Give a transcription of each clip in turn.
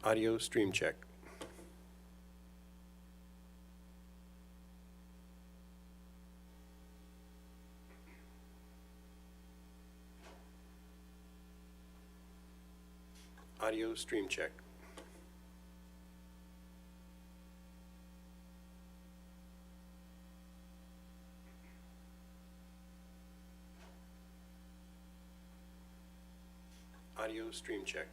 Audio stream check. Audio stream check. Audio stream check.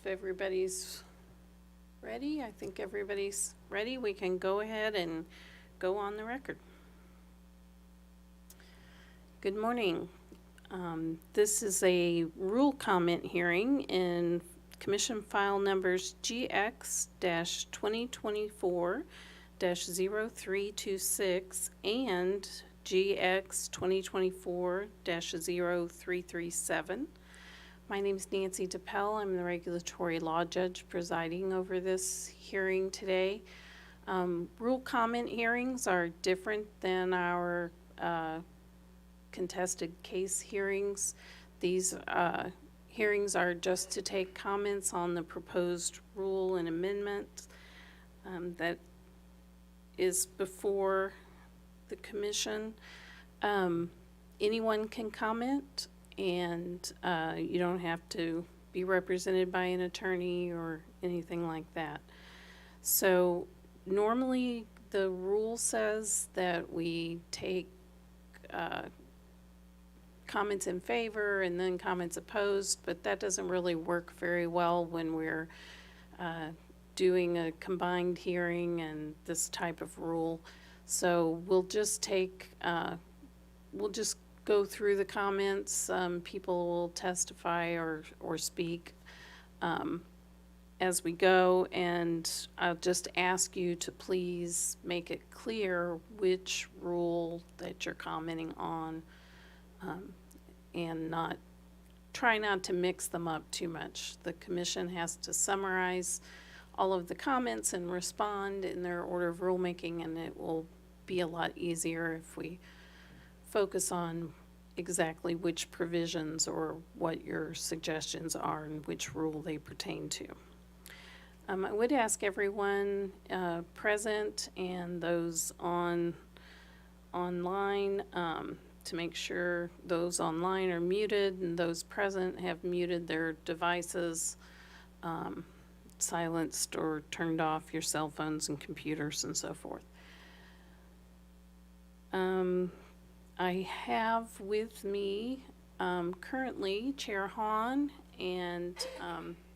If everybody's ready, I think everybody's ready. We can go ahead and go on the record. Good morning. This is a rule comment hearing in Commission File Numbers GX-2024-0326 and GX-2024-0337. My name is Nancy DePell. I'm the regulatory law judge presiding over this hearing today. Rule comment hearings are different than our contested case hearings. These hearings are just to take comments on the proposed rule and amendment that is before the commission. Anyone can comment, and you don't have to be represented by an attorney or anything like that. So normally the rule says that we take comments in favor and then comments opposed, but that doesn't really work very well when we're doing a combined hearing and this type of rule. So we'll just go through the comments. People will testify or speak as we go, and I'll just ask you to please make it clear which rule that you're commenting on, and try not to mix them up too much. The commission has to summarize all of the comments and respond in their order of rulemaking, and it will be a lot easier if we focus on exactly which provisions or what your suggestions are and which rule they pertain to. I would ask everyone present and those online to make sure those online are muted and those present have muted their devices, silenced or turned off your cell phones and computers and so forth. I have with me currently Chair Hahn, and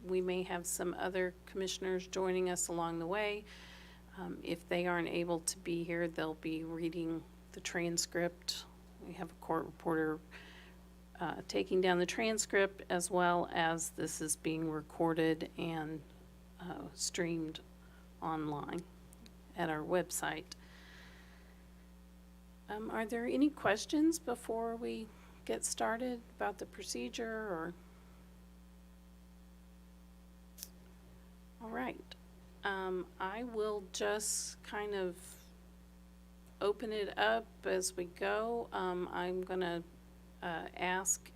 we may have some other commissioners joining us along the way. If they aren't able to be here, they'll be reading the transcript. We have a court reporter taking down the transcript, as well as this is being recorded and streamed online at our website. Are there any questions before we get started about the procedure? Or all right, I will just kind of open it up as we go. I'm going to ask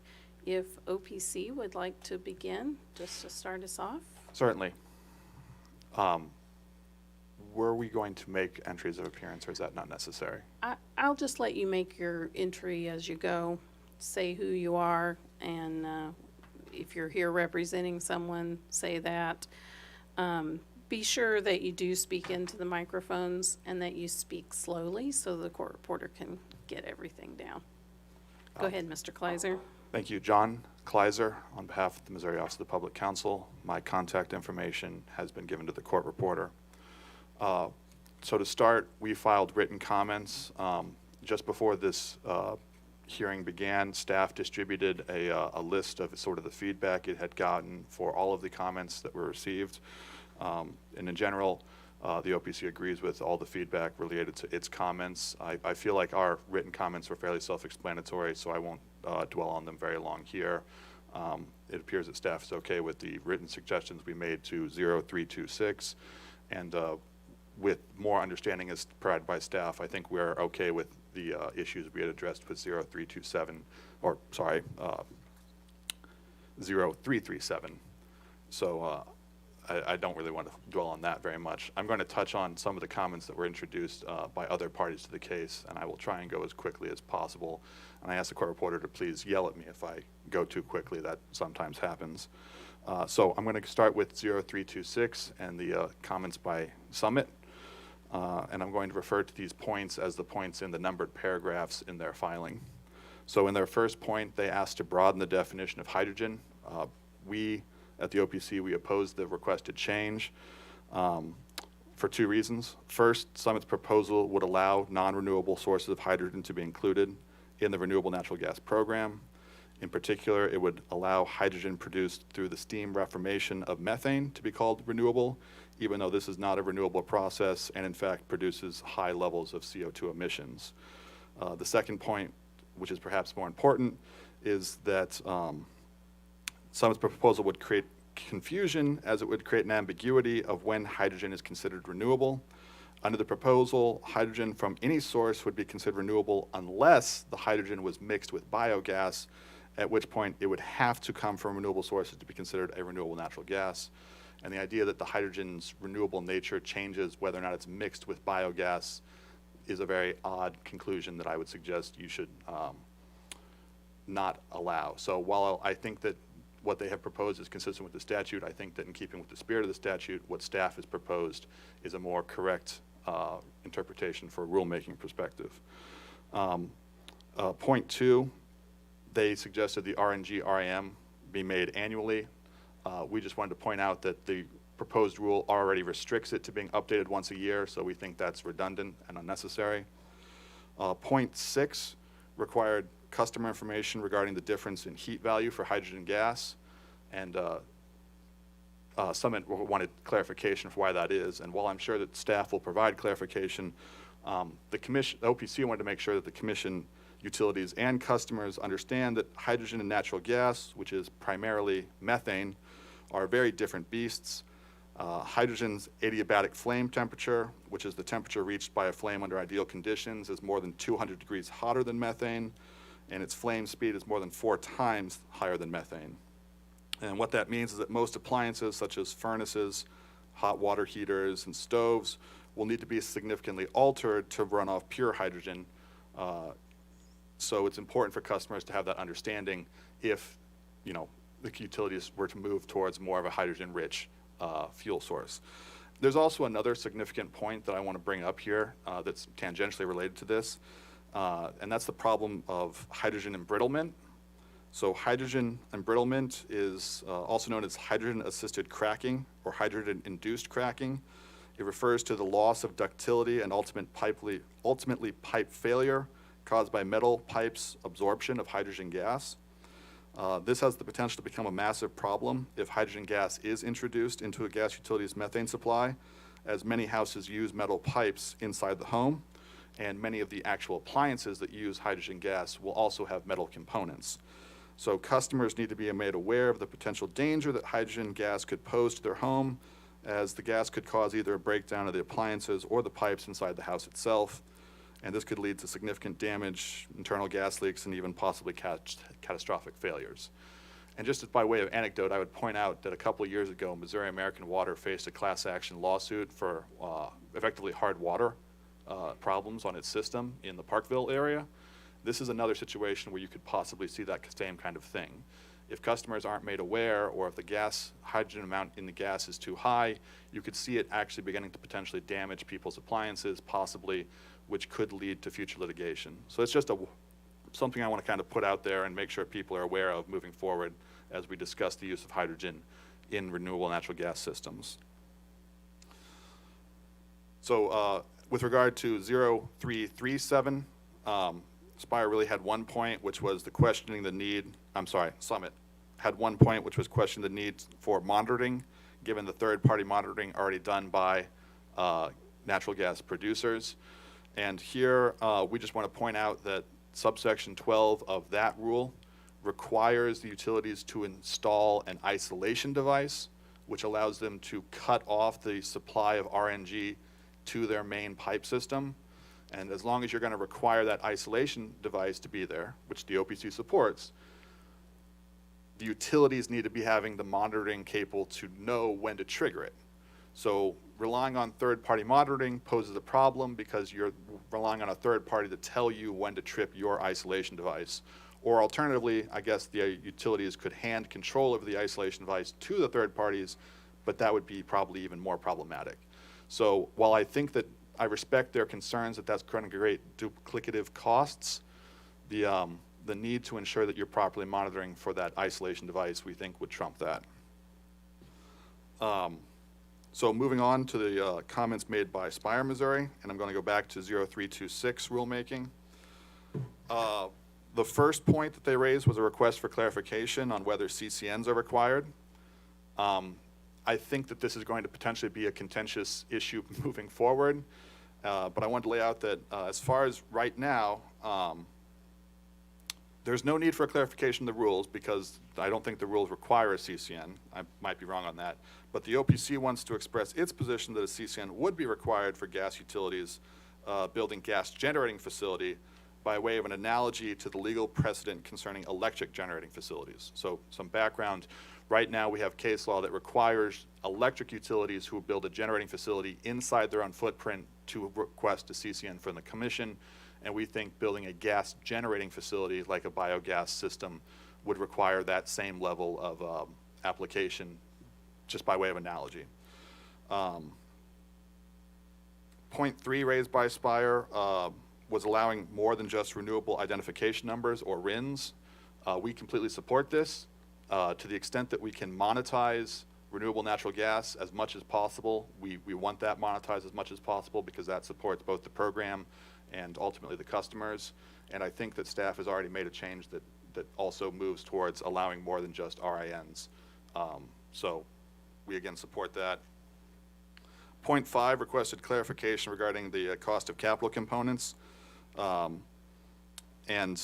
if OPC would like to begin, just to start us off. Certainly. Were we going to make entries of appearance, or is that not necessary? I'll just let you make your entry as you go. Say who you are, and if you're here representing someone, say that. Be sure that you do speak into the microphones and that you speak slowly so the court reporter can get everything down. Go ahead, Mr. Kleiser. Thank you. John Kleiser, on behalf of the Missouri Office of the Public Counsel. My contact information has been given to the court reporter. So to start, we filed written comments. Just before this hearing began, staff distributed a list of sort of the feedback it had gotten for all of the comments that were received. And in general, the OPC agrees with all the feedback related to its comments. I feel like our written comments were fairly self-explanatory, so I won't dwell on them very long here. It appears that staff is okay with the written suggestions we made to 0326, and with more understanding as provided by staff, I think we're okay with the issues we had addressed with 0327, or sorry, 0337. So I don't really want to dwell on that very much. I'm going to touch on some of the comments that were introduced by other parties to the case, and I will try and go as quickly as possible. And I ask the court reporter to please yell at me if I go too quickly. That sometimes happens. So I'm going to start with 0326 and the comments by Summit. And I'm going to refer to these points as the points in the numbered paragraphs in their filing. So in their first point, they asked to broaden the definition of hydrogen. We At the OPC, we opposed the requested change for two reasons. First, Summit's proposal would allow non-renewable sources of hydrogen to be included in the renewable natural gas program. In particular, it would allow hydrogen produced through the steam reformation of methane to be called renewable, even though this is not a renewable process and in fact produces high levels of CO2 emissions. The second point, which is perhaps more important, is that Summit's proposal would create confusion, as it would create an ambiguity of when hydrogen is considered renewable. Under the proposal, hydrogen from any source would be considered renewable unless the hydrogen was mixed with biogas, at which point it would have to come from renewable sources to be considered a renewable natural gas. And the idea that the hydrogen's renewable nature changes whether or not it's mixed with biogas is a very odd conclusion that I would suggest you should not allow. So while I think that what they have proposed is consistent with the statute, I think that in keeping with the spirit of the statute, what staff has proposed is a more correct interpretation for a rulemaking perspective. Point two, they suggested the RNG RIM be made annually. We just wanted to point out that the proposed rule already restricts it to being updated once a year, so we think that's redundant and unnecessary. Point six required customer information regarding the difference in heat value for hydrogen gas, and Summit wanted clarification for why that is. And while I'm sure that staff will provide clarification, the OPC wanted to make sure that the commission, utilities, and customers understand that hydrogen and natural gas, which is primarily methane, are very different beasts. Hydrogen's adiabatic flame temperature, which is the temperature reached by a flame under ideal conditions, is more than 200 degrees hotter than methane, and its flame speed is more than 4 times higher than methane. And what that means is that most appliances, such as furnaces, hot water heaters, and stoves, will need to be significantly altered to run off pure hydrogen. So it's important for customers to have that understanding if, the utilities were to move towards more of a hydrogen-rich fuel source. There's also another significant point that I want to bring up here that's tangentially related to this, and that's the problem of hydrogen embrittlement. So hydrogen embrittlement is also known as hydrogen-assisted cracking or hydrogen-induced cracking. It refers to the loss of ductility and ultimately pipe failure caused by metal pipes' absorption of hydrogen gas. This has the potential to become a massive problem if hydrogen gas is introduced into a gas utility's methane supply, as many houses use metal pipes inside the home, and many of the actual appliances that use hydrogen gas will also have metal components. So customers need to be made aware of the potential danger that hydrogen gas could pose to their home, as the gas could cause either a breakdown of the appliances or the pipes inside the house itself. And this could lead to significant damage, internal gas leaks, and even possibly catastrophic failures. And just by way of anecdote, I would point out that a couple of years ago, Missouri American Water faced a class action lawsuit for effectively hard water problems on its system in the Parkville area. This is another situation where you could possibly see that same kind of thing. If customers aren't made aware, or if the hydrogen amount in the gas is too high, you could see it actually beginning to potentially damage people's appliances, possibly, which could lead to future litigation. So it's just something I want to kind of put out there and make sure people are aware of moving forward as we discuss the use of hydrogen in renewable natural gas systems. So with regard to 0337, Spire really had one point, which was Summit had one point, which was questioning the need for monitoring, given the third-party monitoring already done by natural gas producers. And here, we just want to point out that subsection 12 of that rule requires the utilities to install an isolation device, which allows them to cut off the supply of RNG to their main pipe system. And as long as you're going to require that isolation device to be there, which the OPC supports, the utilities need to be having the monitoring capable to know when to trigger it. So relying on third-party monitoring poses a problem because you're relying on a third party to tell you when to trip your isolation device. Or alternatively, I guess the utilities could hand control over the isolation device to the third parties, but that would be probably even more problematic. So while I think that I respect their concerns that that's going to create duplicative costs, the need to ensure that you're properly monitoring for that isolation device, we think would trump that. So moving on to the comments made by Spire, Missouri, and I'm going to go back to 0326 rulemaking. The first point that they raised was a request for clarification on whether CCNs are required. I think that this is going to potentially be a contentious issue moving forward, but I wanted to lay out that as far as right now, there's no need for a clarification of the rules because I don't think the rules require a CCN. I might be wrong on that. But the OPC wants to express its position that a CCN would be required for gas utilities building gas generating facility by way of an analogy to the legal precedent concerning electric generating facilities. So some background, right now we have case law that requires electric utilities who build a generating facility inside their own footprint to request a CCN from the commission, and we think building a gas generating facility like a biogas system would require that same level of application just by way of analogy. Point 3 raised by Spire was allowing more than just renewable identification numbers or RINs. We completely support this to the extent that we can monetize renewable natural gas as much as possible. We want that monetized as much as possible because that supports both the program and ultimately the customers. And I think that staff has already made a change that also moves towards allowing more than just RINs. So we again support that. Point 5 requested clarification regarding the cost of capital components. And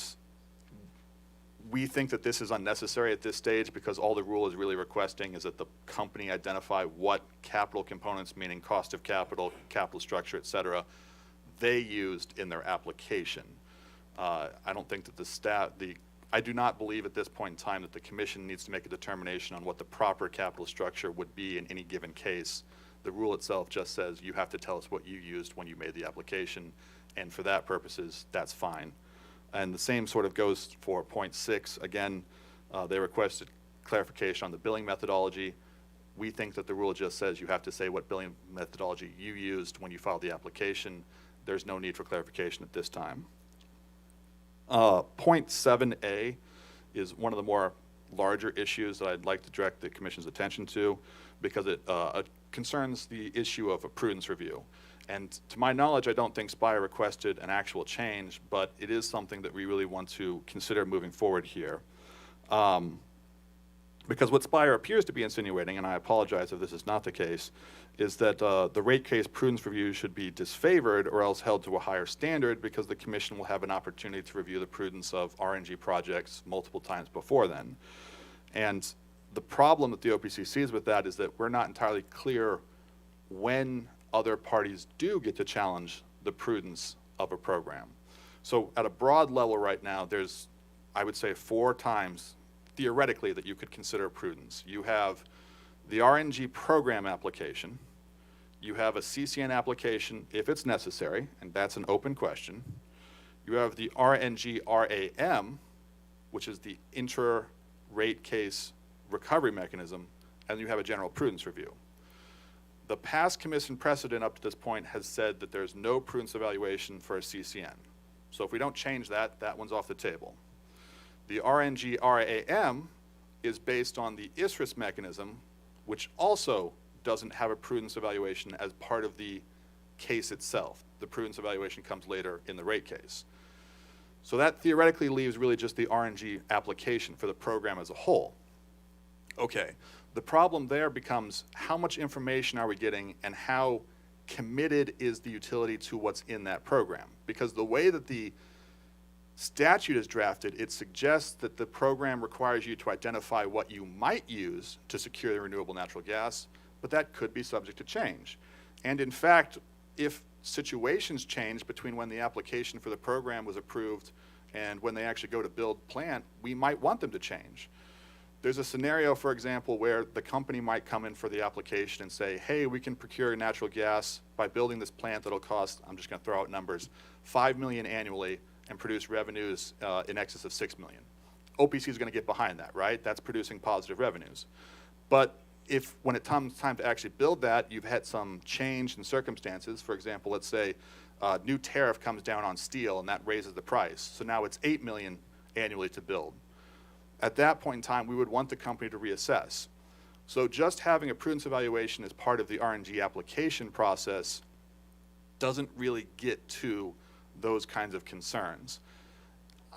we think that this is unnecessary at this stage because all the rule is really requesting is that the company identify what capital components, meaning cost of capital, capital structure, et cetera, they used in their application. I don't think that I do not believe at this point in time that the commission needs to make a determination on what the proper capital structure would be in any given case. The rule itself just says you have to tell us what you used when you made the application, and for that purposes, that's fine. And the same sort of goes for point 6. Again, they requested clarification on the billing methodology. We think that the rule just says you have to say what billing methodology you used when you filed the application. There's no need for clarification at this time. Point 7A is one of the more larger issues that I'd like to direct the commission's attention to because it concerns the issue of a prudence review. And to my knowledge, I don't think Spire requested an actual change, but it is something that we really want to consider moving forward here. Because what Spire appears to be insinuating, and I apologize if this is not the case, is that the rate case prudence review should be disfavored or else held to a higher standard because the commission will have an opportunity to review the prudence of RNG projects multiple times before then. And the problem that the OPC sees with that is that we're not entirely clear when other parties do get to challenge the prudence of a program. So at a broad level right now, there's, I would say, 4 times theoretically that you could consider prudence. You have the RNG program application, you have a CCN application if it's necessary, and that's an open question. You have the RNG RAM, which is the intra-rate case recovery mechanism, and you have a general prudence review. The past commission precedent up to this point has said that there's no prudence evaluation for a CCN. So if we don't change that, that one's off the table. The RNG RAM is based on the ISRIS mechanism, which also doesn't have a prudence evaluation as part of the case itself. The prudence evaluation comes later in the rate case. So that theoretically leaves really just the RNG application for the program as a whole. Okay, the problem there becomes how much information are we getting and how committed is the utility to what's in that program? Because the way that the statute is drafted, it suggests that the program requires you to identify what you might use to secure the renewable natural gas, but that could be subject to change. And in fact, if situations change between when the application for the program was approved and when they actually go to build plant, we might want them to change. There's a scenario, for example, where the company might come in for the application and say, hey, we can procure natural gas by building this plant that'll cost, I'm just gonna throw out numbers, $5 million annually and produce revenues in excess of $6 million. OPC is gonna get behind that, right? That's producing positive revenues. But if when it comes time to actually build that, you've had some change in circumstances, for example, let's say a new tariff comes down on steel and that raises the price. So now it's $8 million annually to build. At that point in time, we would want the company to reassess. So just having a prudence evaluation as part of the RNG application process doesn't really get to those kinds of concerns.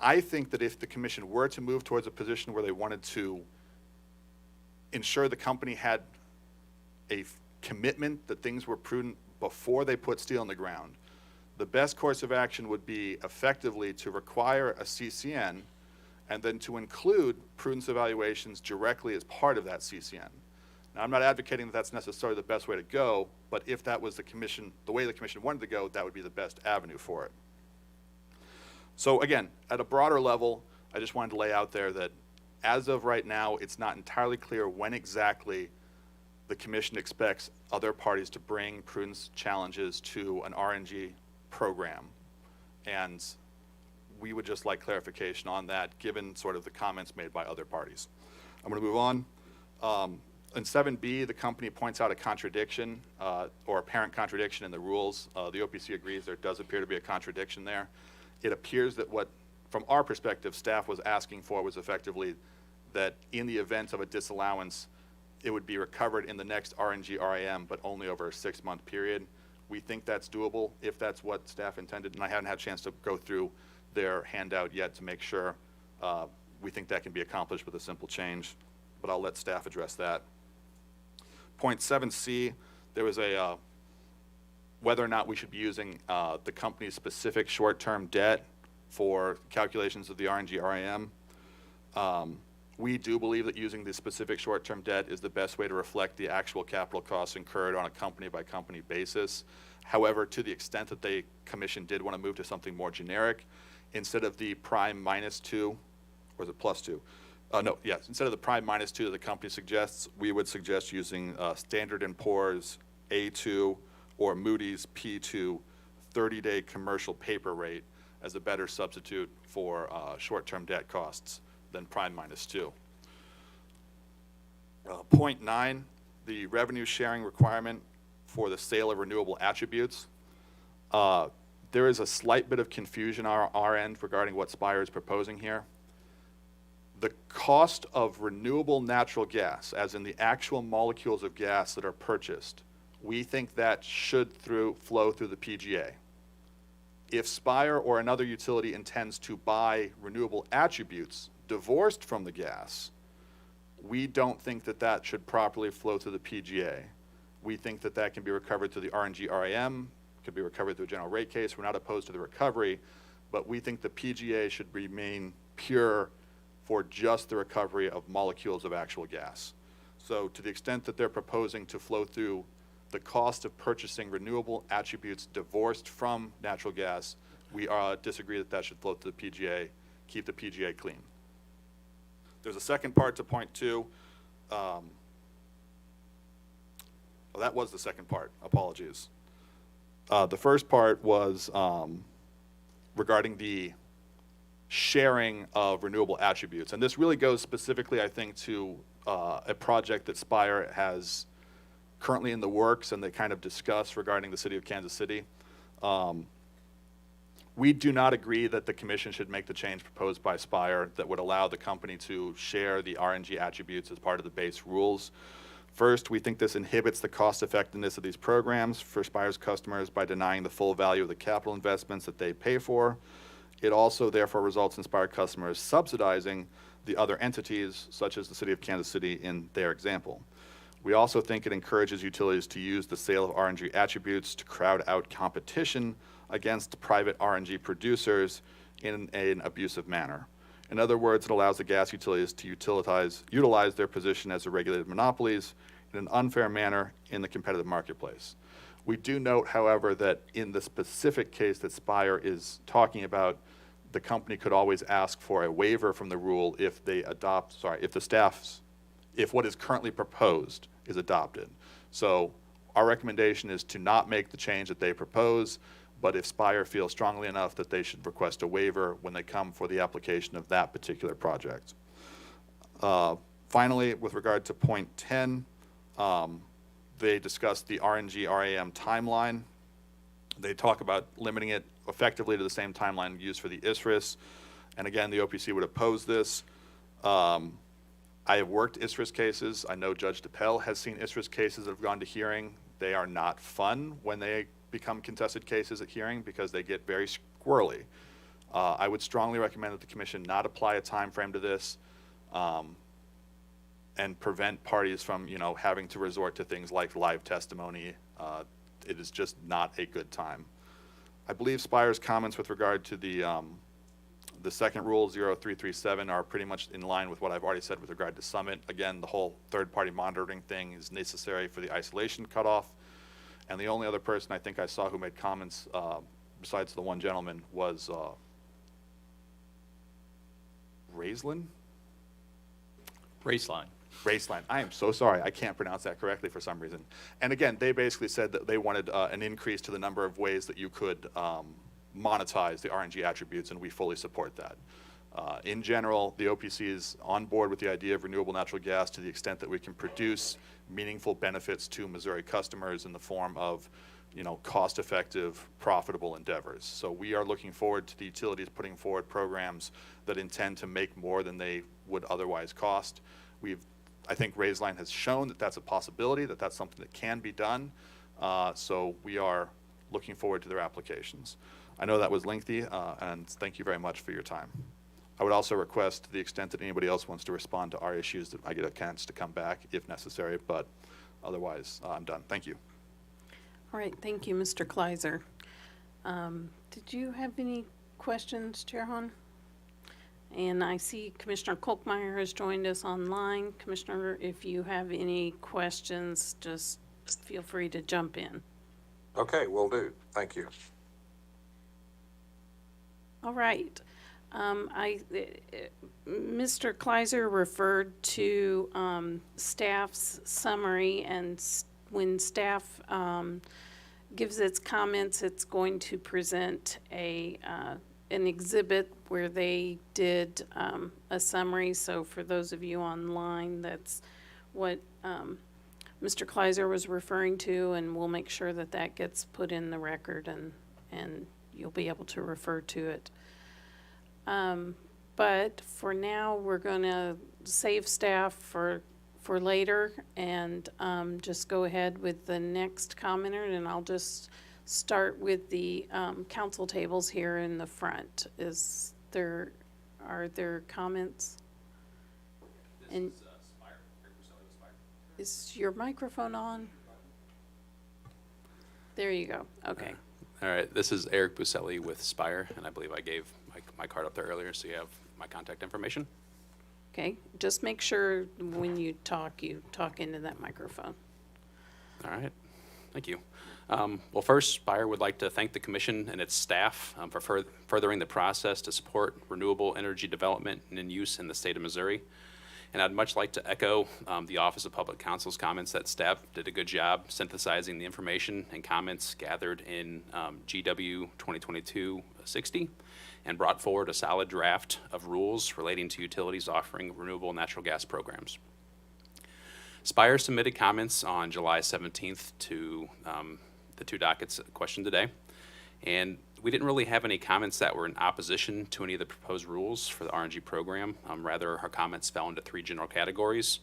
I think that if the commission were to move towards a position where they wanted to ensure the company had a commitment that things were prudent before they put steel in the ground, the best course of action would be effectively to require a CCN and then to include prudence evaluations directly as part of that CCN. Now, I'm not advocating that that's necessarily the best way to go, but if that was the way the commission wanted to go, that would be the best avenue for it. So again, at a broader level, I just wanted to lay out there that as of right now, it's not entirely clear when exactly the commission expects other parties to bring prudence challenges to an RNG program. And we would just like clarification on that, given sort of the comments made by other parties. I'm going to move on. In 7B, the company points out a contradiction or apparent contradiction in the rules. The OPC agrees there does appear to be a contradiction there. It appears that what, from our perspective, staff was asking for was effectively that in the event of a disallowance, it would be recovered in the next RNG RIM, but only over a 6-month period. We think that's doable if that's what staff intended, and I haven't had a chance to go through their handout yet to make sure we think that can be accomplished with a simple change, but I'll let staff address that. Point 7C, there was a whether or not we should be using the company's specific short-term debt for calculations of the RNG RIM. We do believe that using the specific short-term debt is the best way to reflect the actual capital costs incurred on a company-by-company basis. However, to the extent that the commission did want to move to something more generic, instead of the prime -2, or is it +2? No, yes, instead of the prime -2 that the company suggests, we would suggest using Standard & Poor's A2 or Moody's P2 30-day commercial paper rate as a better substitute for short-term debt costs than prime -2. Point 9, the revenue sharing requirement for the sale of renewable attributes. There is a slight bit of confusion on our end regarding what Spire is proposing here. The cost of renewable natural gas, as in the actual molecules of gas that are purchased, we think that should flow through the PGA. If Spire or another utility intends to buy renewable attributes divorced from the gas, we don't think that that should properly flow through the PGA. We think that that can be recovered through the RNG RIM, could be recovered through a general rate case. We're not opposed to the recovery, but we think the PGA should remain pure for just the recovery of molecules of actual gas. So to the extent that they're proposing to flow through the cost of purchasing renewable attributes divorced from natural gas, we disagree that that should flow through the PGA, keep the PGA clean. There's a second part to point 2. Well, that was the second part, apologies. The first part was regarding the sharing of renewable attributes. And this really goes specifically, I think, to a project that Spire has currently in the works and they kind of discuss regarding the city of Kansas City. We do not agree that the commission should make the change proposed by Spire that would allow the company to share the RNG attributes as part of the base rules. First, we think this inhibits the cost effectiveness of these programs for Spire's customers by denying the full value of the capital investments that they pay for. It also therefore results in Spire customers subsidizing the other entities, such as the city of Kansas City in their example. We also think it encourages utilities to use the sale of RNG attributes to crowd out competition against private RNG producers in an abusive manner. In other words, it allows the gas utilities to utilize their position as regulated monopolies in an unfair manner in the competitive marketplace. We do note, however, that in the specific case that Spire is talking about, the company could always ask for a waiver from the rule if if what is currently proposed is adopted. So our recommendation is to not make the change that they propose, but if Spire feels strongly enough that they should request a waiver when they come for the application of that particular project. Finally, with regard to point 10, they discuss the RNG RAM timeline. They talk about limiting it effectively to the same timeline used for the ISRIS. And again, the OPC would oppose this. I have worked ISRIS cases. I know Judge DePel has seen ISRIS cases that have gone to hearing. They are not fun when they become contested cases at hearing because they get very squirrely. I would strongly recommend that the commission not apply a time frame to this and prevent parties from, having to resort to things like live testimony. It is just not a good time. I believe Spire's comments with regard to the second rule, 0337, are pretty much in line with what I've already said with regard to Summit. Again, the whole third-party monitoring thing is necessary for the isolation cutoff. And the only other person I think I saw who made comments, besides the one gentleman, was Raceline. Raceline. I am so sorry. I can't pronounce that correctly for some reason. And again, they basically said that they wanted an increase to the number of ways that you could monetize the RNG attributes, and we fully support that. In general, the OPC is on board with the idea of renewable natural gas to the extent that we can produce meaningful benefits to Missouri customers in the form of, cost-effective, profitable endeavors. So we are looking forward to the utilities putting forward programs that intend to make more than they would otherwise cost. I think Raceline has shown that that's a possibility, that that's something that can be done. So we are looking forward to their applications. I know that was lengthy, and thank you very much for your time. I would also request, to the extent that anybody else wants to respond to our issues, that I get a chance to come back if necessary, but otherwise, I'm done. Thank you. All right, thank you, Mr. Kleiser. Did you have any questions, Chair Hahn? And I see Commissioner Kolkmeyer has joined us online. Commissioner, if you have any questions, just feel free to jump in. Okay, will do. Thank you. All right. Mr. Kleiser referred to staff's summary, and when staff gives its comments, it's going to present an exhibit where they did a summary. So for those of you online, that's what Mr. Kleiser was referring to, and we'll make sure that that gets put in the record, and you'll be able to refer to it. But for now, we're going to save staff for later and just go ahead with the next commenter, and I'll just start with the council tables here in the front. Are there comments? And is your microphone on? There you go. Okay. All right, this is Eric Buselli with Spire, and I believe I gave my card up there earlier, so you have my contact information. Okay, just make sure when you talk into that microphone. All right, thank you. Well, first, Spire would like to thank the Commission and its staff for furthering the process to support renewable energy development and use in the state of Missouri. And I'd much like to echo the Office of Public Counsel's comments that staff did a good job synthesizing the information and comments gathered in GW 2022-60 and brought forward a solid draft of rules relating to utilities offering renewable natural gas programs. Spire submitted comments on July 17th to the two dockets questioned today, and we didn't really have any comments that were in opposition to any of the proposed rules for the RNG program. Rather, our comments fell into three general categories.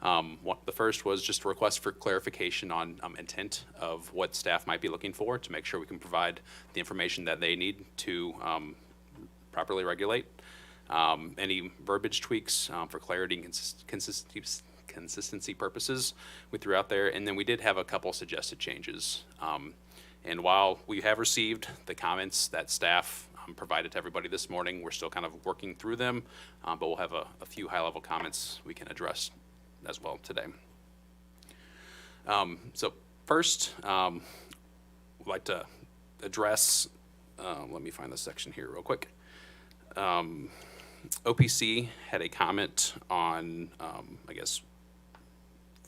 The first was just a request for clarification on intent of what staff might be looking for to make sure we can provide the information that they need to properly regulate. Any verbiage tweaks for clarity and consistency purposes we threw out there, and then we did have a couple suggested changes. And while we have received the comments that staff provided to everybody this morning, we're still kind of working through them, but we'll have a few high-level comments we can address as well today. So first, I'd like to address, let me find the section here real quick. OPC had a comment on,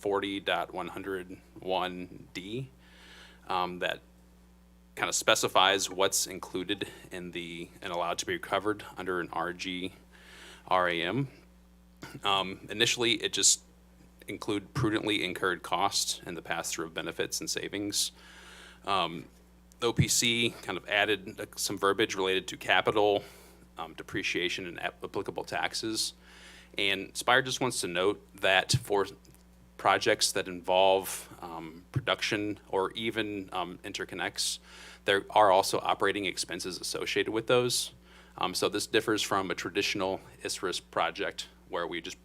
40.101D that kind of specifies what's included in and allowed to be recovered under an RG RAM. Initially, it just include prudently incurred costs and the pass-through of benefits and savings. OPC kind of added some verbiage related to capital, depreciation, and applicable taxes. And Spire just wants to note that for projects that involve production or even interconnects, there are also operating expenses associated with those. So this differs from a traditional ISRIS project where we just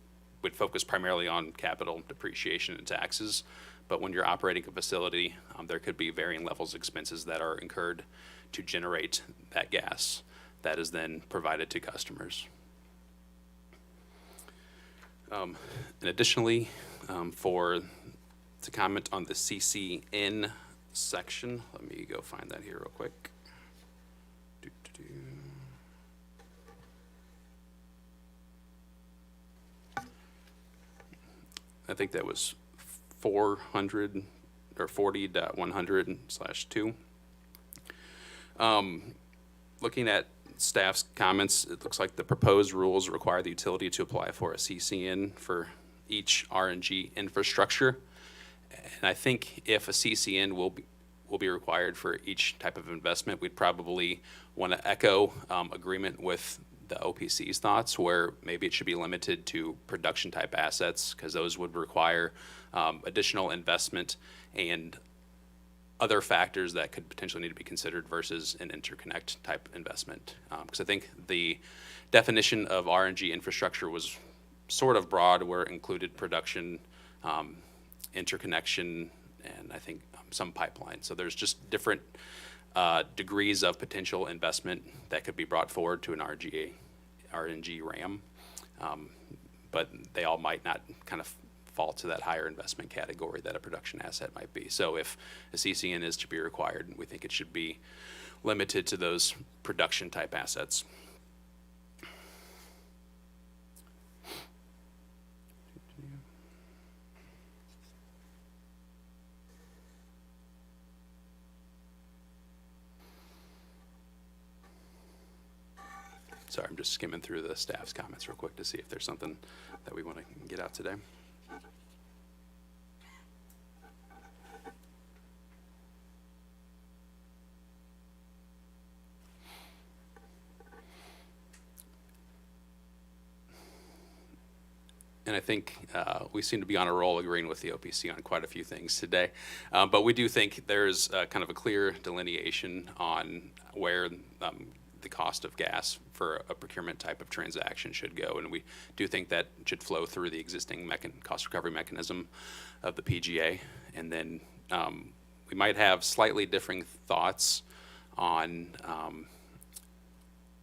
would focus primarily on capital depreciation and taxes. But when you're operating a facility, there could be varying levels of expenses that are incurred to generate that gas that is then provided to customers. And additionally, to comment on the CCN section, let me go find that here real quick. I think that was 400 or 40.100/2. Looking at staff's comments, it looks like the proposed rules require the utility to apply for a CCN for each RNG infrastructure. And I think if a CCN will be required for each type of investment, we'd probably want to echo agreement with the OPC's thoughts, where maybe it should be limited to production type assets, because those would require additional investment and other factors that could potentially need to be considered versus an interconnect type investment. Because I think the definition of RNG infrastructure was sort of broad, where it included production, interconnection, and I think some pipeline. So there's just different degrees of potential investment that could be brought forward to an RNG RAM, but they all might not kind of fall to that higher investment category that a production asset might be. So if a CCN is to be required, we think it should be limited to those production type assets. Sorry, I'm just skimming through the staff's comments real quick to see if there's something that we want to get out today. And I think we seem to be on a roll agreeing with the OPC on quite a few things today. But we do think there's kind of a clear delineation on where the cost of gas for a procurement type of transaction should go. And we do think that should flow through the existing cost recovery mechanism of the PGA. And then we might have slightly differing thoughts on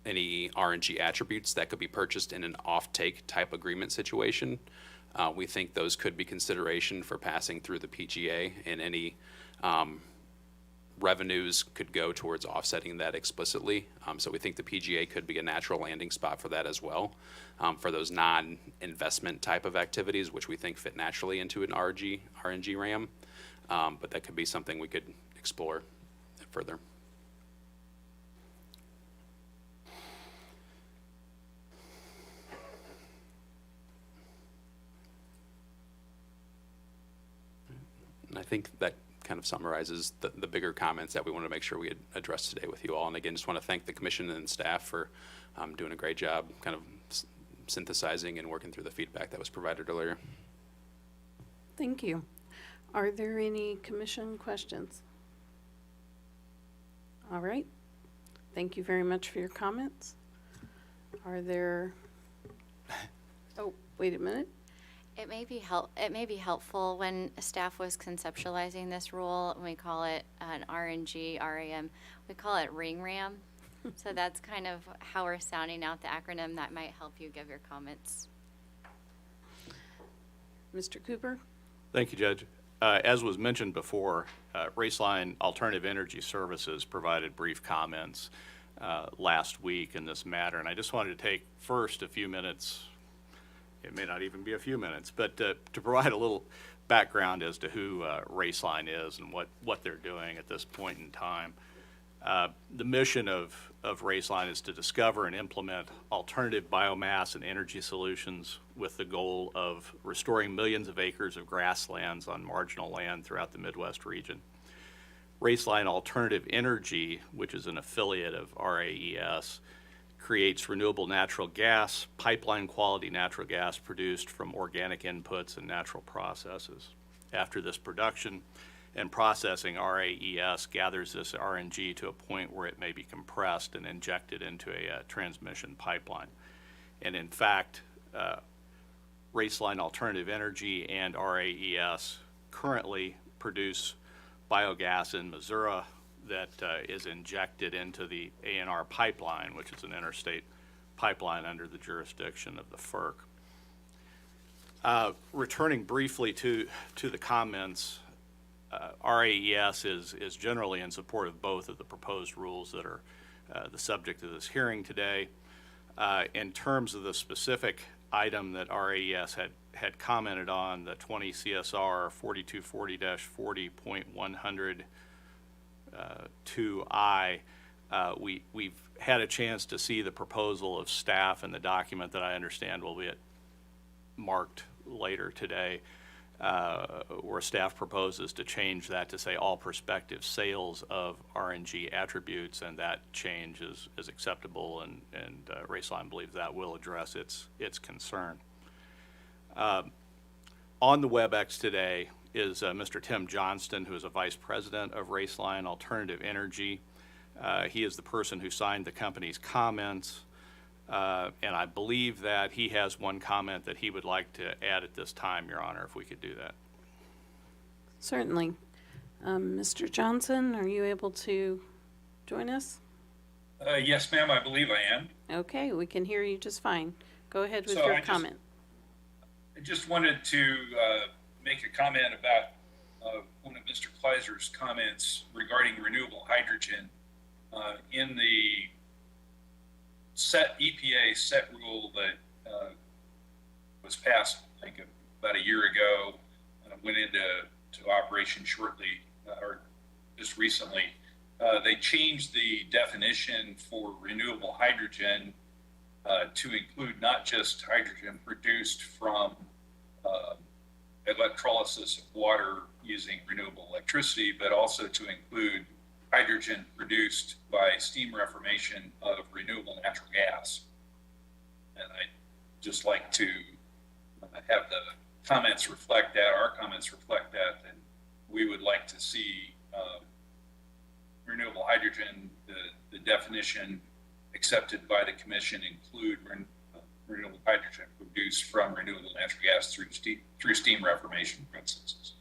any RNG attributes that could be purchased in an off-take type agreement situation. We think those could be consideration for passing through the PGA, and any revenues could go towards offsetting that explicitly. So we think the PGA could be a natural landing spot for that as well, for those non-investment type of activities, which we think fit naturally into an RNG RAM. But that could be something we could explore further. And I think that kind of summarizes the bigger comments that we want to make sure we address today with you all. And again, just want to thank the commission and staff for doing a great job kind of synthesizing and working through the feedback that was provided earlier. Thank you. Are there any commission questions? All right. Thank you very much for your comments. Are there, oh, wait a minute. It may be helpful when staff was conceptualizing this rule. We call it an RNG RAM. We call it Ring RAM. So that's kind of how we're sounding out the acronym. That might help you give your comments. Mr. Cooper? Thank you, Judge. As was mentioned before, Raceline Alternative Energy Services provided brief comments last week in this matter, and I just wanted to take first a few minutes. It may not even be a few minutes, but to provide a little background as to who Raceline is and what they're doing at this point in time. The mission of Raceline is to discover and implement alternative biomass and energy solutions with the goal of restoring millions of acres of grasslands on marginal land throughout the Midwest region. Raceline Alternative Energy, which is an affiliate of RAES, creates renewable natural gas, pipeline quality natural gas produced from organic inputs and natural processes. After this production and processing, RAES gathers this RNG to a point where it may be compressed and injected into a transmission pipeline. And in fact, Raceline Alternative Energy and RAES currently produce biogas in Missouri that is injected into the ANR pipeline, which is an interstate pipeline under the jurisdiction of the FERC. Returning briefly to the comments, RAES is generally in support of both of the proposed rules that are the subject of this hearing today. In terms of the specific item that RAES had commented on, the 20 CSR 4240-40.100 2I, we've had a chance to see the proposal of staff and the document that I understand will be marked later today, where staff proposes to change that to say all prospective sales of RNG attributes, and that change is acceptable, and Raceline believes that will address its concern. On the WebEx today is Mr. Tim Johnston, who is a vice president of Raceline Alternative Energy. He is the person who signed the company's comments, and I believe that he has one comment that he would like to add at this time, Your Honor, if we could do that. Certainly. Mr. Johnson, are you able to join us? Yes, ma'am, I believe I am. Okay, we can hear you just fine. Go ahead with So your I just- comment. I just wanted to make a comment about one of Mr. Kleiser's comments regarding renewable hydrogen. In the EPA set rule that was passed, I think, about a year ago, went into operation shortly or just recently, they changed the definition for renewable hydrogen to include not just hydrogen produced from electrolysis of water using renewable electricity, but also to include hydrogen produced by steam reformation of renewable natural gas. And I'd just like to have the comments reflect that, our comments reflect that, and we would like to see renewable hydrogen, the definition accepted by the commission, include renewable hydrogen produced from renewable natural gas through steam reformation processes.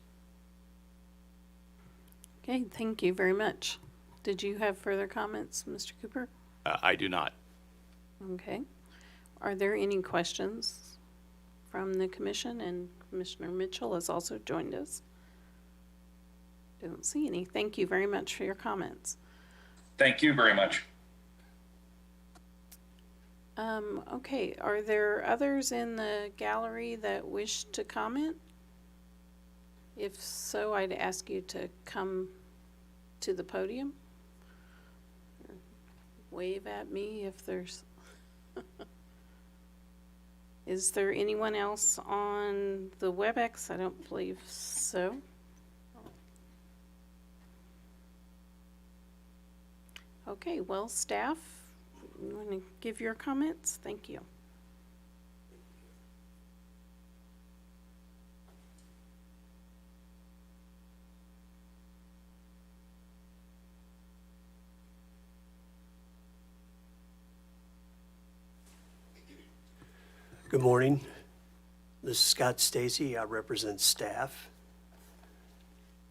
Okay, thank you very much. Did you have further comments, Mr. Cooper? I do not. Okay. Are there any questions from the commission? And Commissioner Mitchell has also joined us. Don't see any. Thank you very much for your comments. Thank you very much. Okay, are there others in the gallery that wish to comment? If so, I'd ask you to come to the podium. Or wave at me if there's... Is there anyone else on the WebEx? I don't believe so. Okay, well, staff, you want to give your comments? Thank you. Good morning. This is Scott Stacy. I represent staff.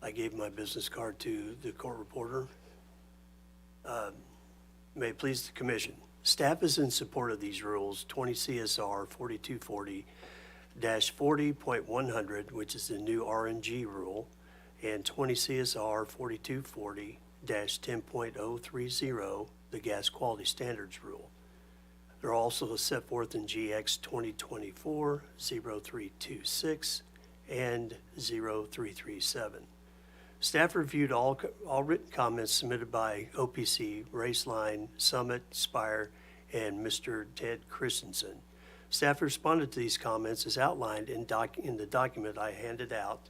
I gave my business card to the court reporter. May it please the commission. Staff is in support of these rules, 20 CSR 4240-40.100, which is the new RNG rule, and 20 CSR 4240-10.030, the gas quality standards rule. They're also set forth in GX 2024-0326 and 0337. Staff reviewed all written comments submitted by OPC, Raceline, Summit, Spire, and Mr. Ted Christensen. Staff responded to these comments as outlined in the document I handed out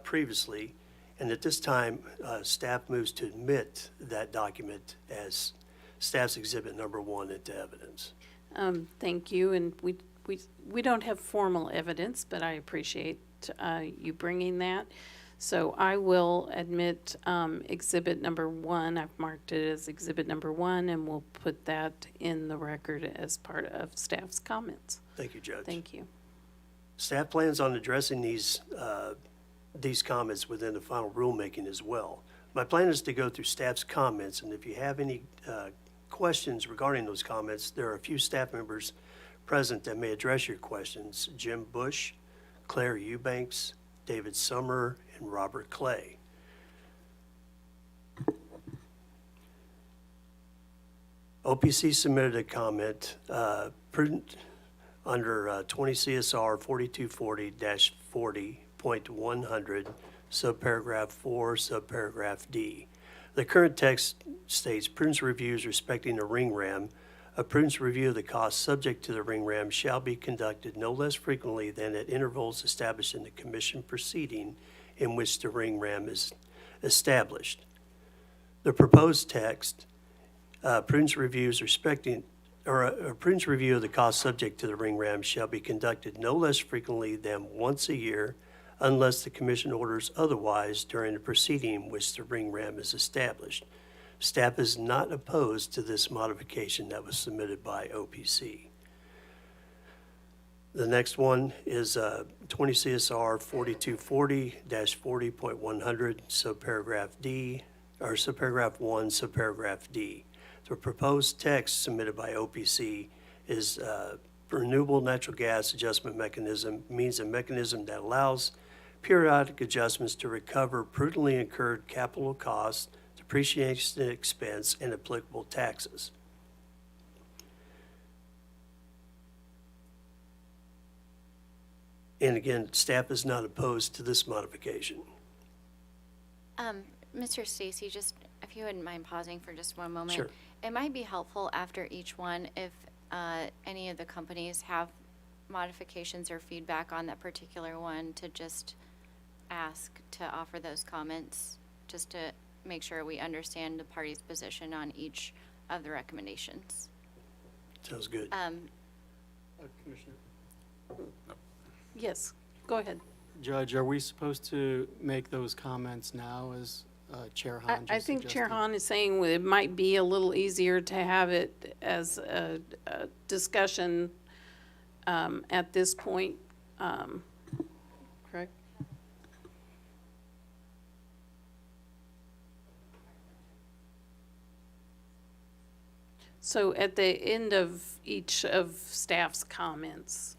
previously, and at this time, staff moves to admit that document as staff's exhibit number 1 into evidence. Thank you, and we don't have formal evidence, but I appreciate you bringing that. So I will admit exhibit number 1. I've marked it as exhibit number 1, and we'll put that in the record as part of staff's comments. Thank you, Judge. Thank you. Staff plans on addressing these comments within the final rulemaking as well. My plan is to go through staff's comments, and if you have any questions regarding those comments, there are a few staff members present that may address your questions: Jim Bush, Claire Eubanks, David Summer, and Robert Clay. OPC submitted a comment prudent under 20 CSR 4240-40.100, subparagraph 4, subparagraph D. The current text states prudence reviews respecting a ring ram. A prudence review of the costs subject to the ring ram shall be conducted no less frequently than at intervals established in the commission proceeding in which the ring ram is established. The proposed text, prudence reviews respecting, or a prudence review of the costs subject to the ring ram shall be conducted no less frequently than once a year unless the commission orders otherwise during the proceeding in which the ring ram is established. Staff is not opposed to this modification that was submitted by OPC. The next one is 20 CSR 4240-40.100, subparagraph D, or subparagraph 1, subparagraph D. The proposed text submitted by OPC is renewable natural gas adjustment mechanism, means a mechanism that allows periodic adjustments to recover prudently incurred capital costs, depreciation expense, and applicable taxes. And again, staff is not opposed to this modification. Mr. Stacy, just if you wouldn't mind pausing for just one moment. Sure. It might be helpful after each one if any of the companies have modifications or feedback on that particular one to just ask to offer those comments, just to make sure we understand the party's position on each of the recommendations. Sounds good. Commissioner. Yes, go ahead. Judge, are we supposed to make those comments now as Chair Hahn just I think Chair suggested? Hahn is saying it might be a little easier to have it as a discussion at this point, correct? So at the end of each of staff's comments,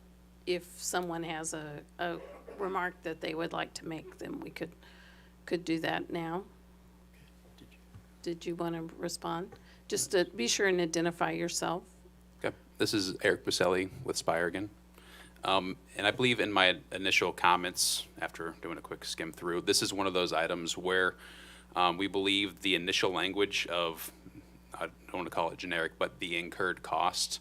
if someone has a remark that they would like to make, then we could do that now. Did you want to respond? Just to be sure and identify yourself. Okay, this is Eric Buselli with Spire again. And I believe in my initial comments, after doing a quick skim through, this is one of those items where we believe the initial language of, I don't want to call it generic, but the incurred cost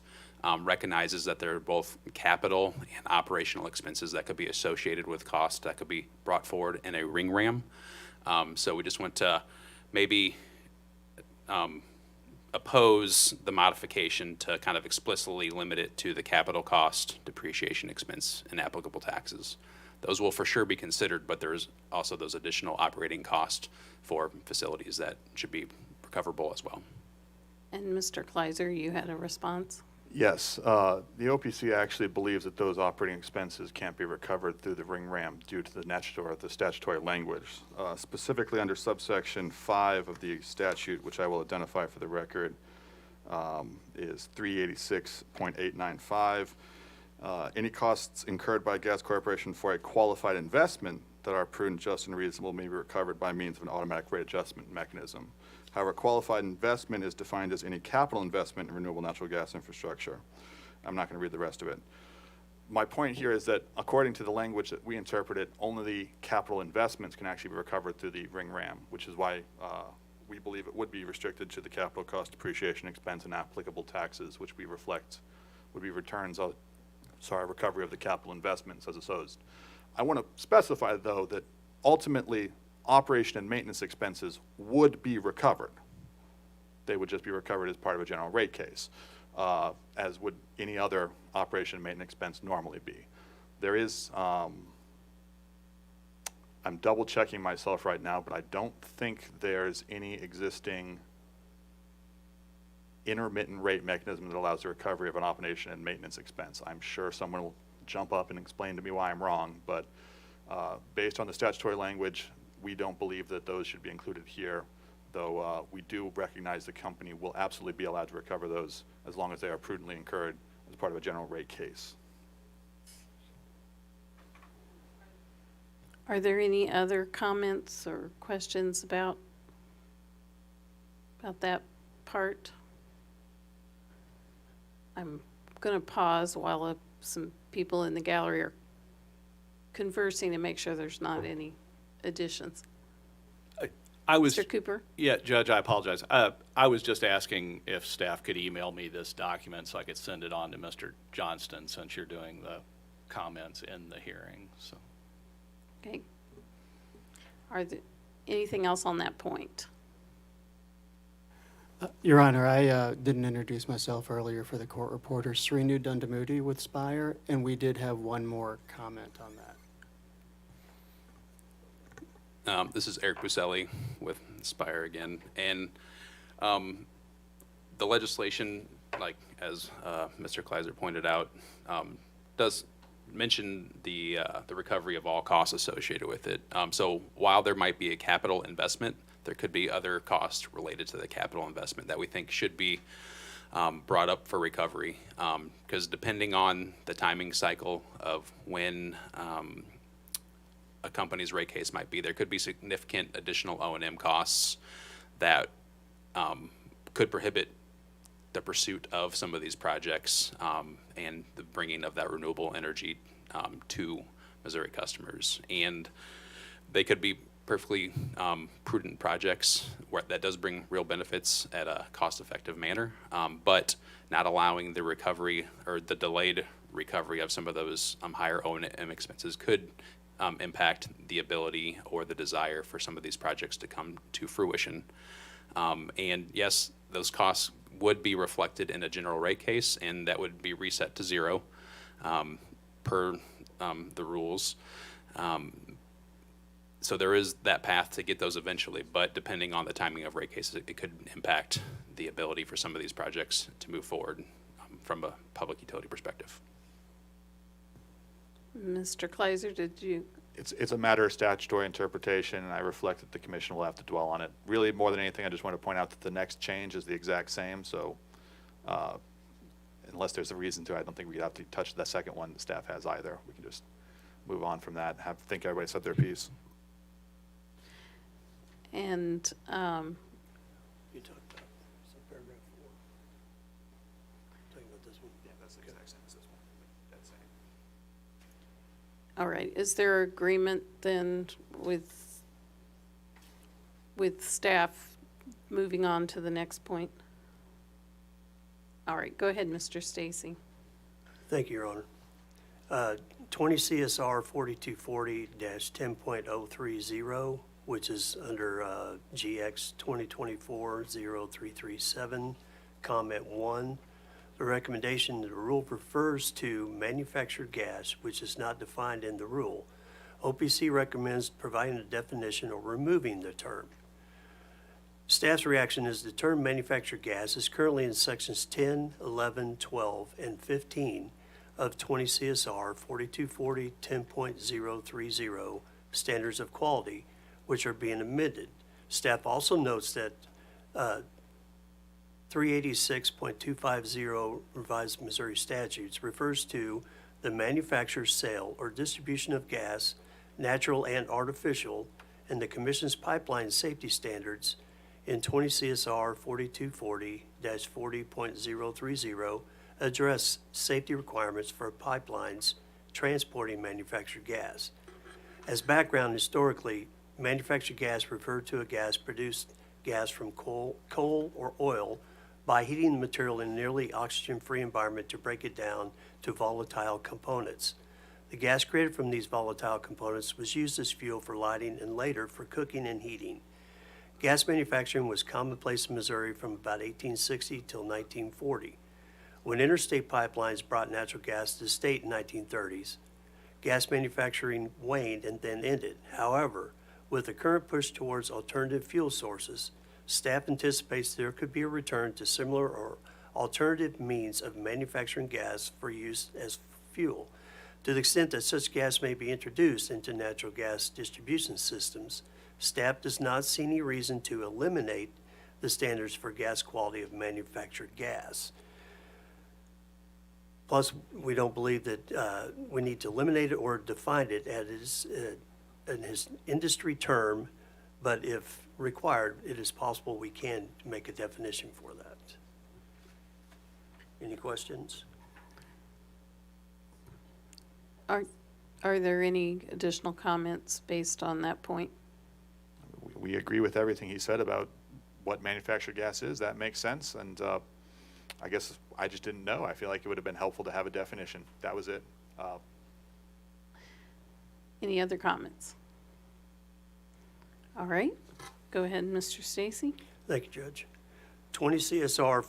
recognizes that there are both capital and operational expenses that could be associated with costs that could be brought forward in a ring ram. So we just want to maybe oppose the modification to kind of explicitly limit it to the capital cost, depreciation expense, and applicable taxes. Those will for sure be considered, but there's also those additional operating costs for facilities that should be recoverable as well. And Mr. Kleiser, you had a response? Yes, the OPC actually believes that those operating expenses can't be recovered through the ring ram due to the statutory language. Specifically under subsection 5 of the statute, which I will identify for the record, is 386.895. Any costs incurred by a gas corporation for a qualified investment that are prudent, just, and reasonable may be recovered by means of an automatic rate adjustment mechanism. However, qualified investment is defined as any capital investment in renewable natural gas infrastructure. I'm not going to read the rest of it. My point here is that according to the language that we interpreted, only the capital investments can actually be recovered through the ring ram, which is why we believe it would be restricted to the capital cost, depreciation expense, and applicable taxes, which we reflect would be recovery of the capital investments as opposed. I want to specify, though, that ultimately operation and maintenance expenses would be recovered. they would just be recovered as part of a general rate case, as would any other operation and maintenance expense normally be. There is, I'm double checking myself right now, but I don't think there's any existing intermittent rate mechanism that allows the recovery of an operation and maintenance expense. I'm sure someone will jump up and explain to me why I'm wrong, but based on the statutory language, we don't believe that those should be included here, though we do recognize the company will absolutely be allowed to recover those as long as they are prudently incurred as part of a general rate case. Are there any other comments or questions about that part? I'm going to pause while some people in the gallery are conversing to make sure there's not any additions. I was, Mr. Cooper? yeah, Judge, I apologize. I was just asking if staff could email me this document so I could send it on to Mr. Johnston, since you're doing the comments in the hearing, so. Okay. Are there anything else on that point? Your Honor, I didn't introduce myself earlier for the court reporter, Srinu Dundamudi with Spire, and we did have one more comment on that. This is Eric Buselli with Spire again. And the legislation, like as Mr. Kleiser pointed out, does mention the recovery of all costs associated with it. So while there might be a capital investment, there could be other costs related to the capital investment that we think should be brought up for recovery. Because depending on the timing cycle of when a company's rate case might be, there could be significant additional O&M costs that could prohibit the pursuit of some of these projects and the bringing of that renewable energy to Missouri customers. And they could be perfectly prudent projects that does bring real benefits at a cost-effective manner, but not allowing the recovery or the delayed recovery of some of those higher O&M expenses could impact the ability or the desire for some of these projects to come to fruition. And yes, those costs would be reflected in a general rate case, and that would be reset to zero per the rules. So there is that path to get those eventually, but depending on the timing of rate cases, it could impact the ability for some of these projects to move forward from a public utility perspective. Mr. Kleiser, did you? It's a matter of statutory interpretation, and I reflect that the commission will have to dwell on it. Really, more than anything, I just want to point out that the next change is the exact same, so unless there's a reason to, I don't think we have to touch the second one the staff has either. We can just move on from that and think everybody said their piece. And You talked about paragraph 4. Talking about this one? Yeah, that's the exact same as this one. That's same. all right, is there agreement then with staff moving on to the next point? All right, go ahead, Mr. Stacy. Thank you, Your Honor. 20 CSR 4240-10.030, which is under GX 2024-0337, comment 1. The recommendation, the rule refers to manufactured gas, which is not defined in the rule. OPC recommends providing a definition or removing the term. Staff's reaction is the term manufactured gas is currently in sections 10, 11, 12, and 15 of 20 CSR 4240-10.030 standards of quality, which are being amended. Staff also notes that 386.250 revised Missouri statutes refers to the manufacture, sale, or distribution of gas, natural and artificial, and the Commission's pipeline safety standards in 20 CSR 4240-40.030 address safety requirements for pipelines transporting manufactured gas. As background, historically, manufactured gas referred to a produced gas from coal or oil by heating the material in a nearly oxygen-free environment to break it down to volatile components. The gas created from these volatile components was used as fuel for lighting and later for cooking and heating. Gas manufacturing was commonplace in Missouri from about 1860 till 1940. When interstate pipelines brought natural gas to the state in 1930s, gas manufacturing waned and then ended. However, with the current push towards alternative fuel sources, staff anticipates there could be a return to similar or alternative means of manufacturing gas for use as fuel. To the extent that such gas may be introduced into natural gas distribution systems, staff does not see any reason to eliminate the standards for gas quality of manufactured gas. Plus, we don't believe that we need to eliminate it or define it as an industry term, but if required, it is possible we can make a definition for that. Any questions? Are there any additional comments based on that point? We agree with everything he said about what manufactured gas is. That makes sense, and I guess I just didn't know. I feel like it would have been helpful to have a definition. That was it. Any other comments? All right, go ahead, Mr. Stacy. Thank you, Judge. 20 CSR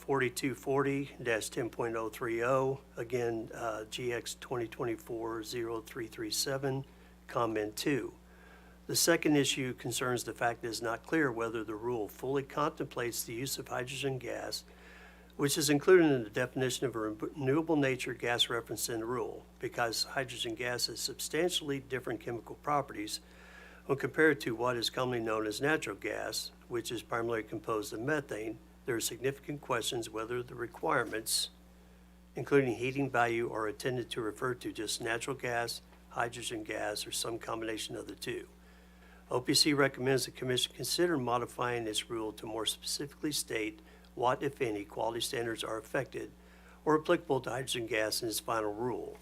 4240-10.030, again, GX 2024-0337, comment 2. The second issue concerns the fact that it is not clear whether the rule fully contemplates the use of hydrogen gas, which is included in the definition of a renewable nature gas referenced in the rule, because hydrogen gas has substantially different chemical properties when compared to what is commonly known as natural gas, which is primarily composed of methane. There are significant questions whether the requirements, including heating value, are intended to refer to just natural gas, hydrogen gas, or some combination of the two. OPC recommends the Commission consider modifying its rule to more specifically state what, if any, quality standards are affected or applicable to hydrogen gas in its final rule.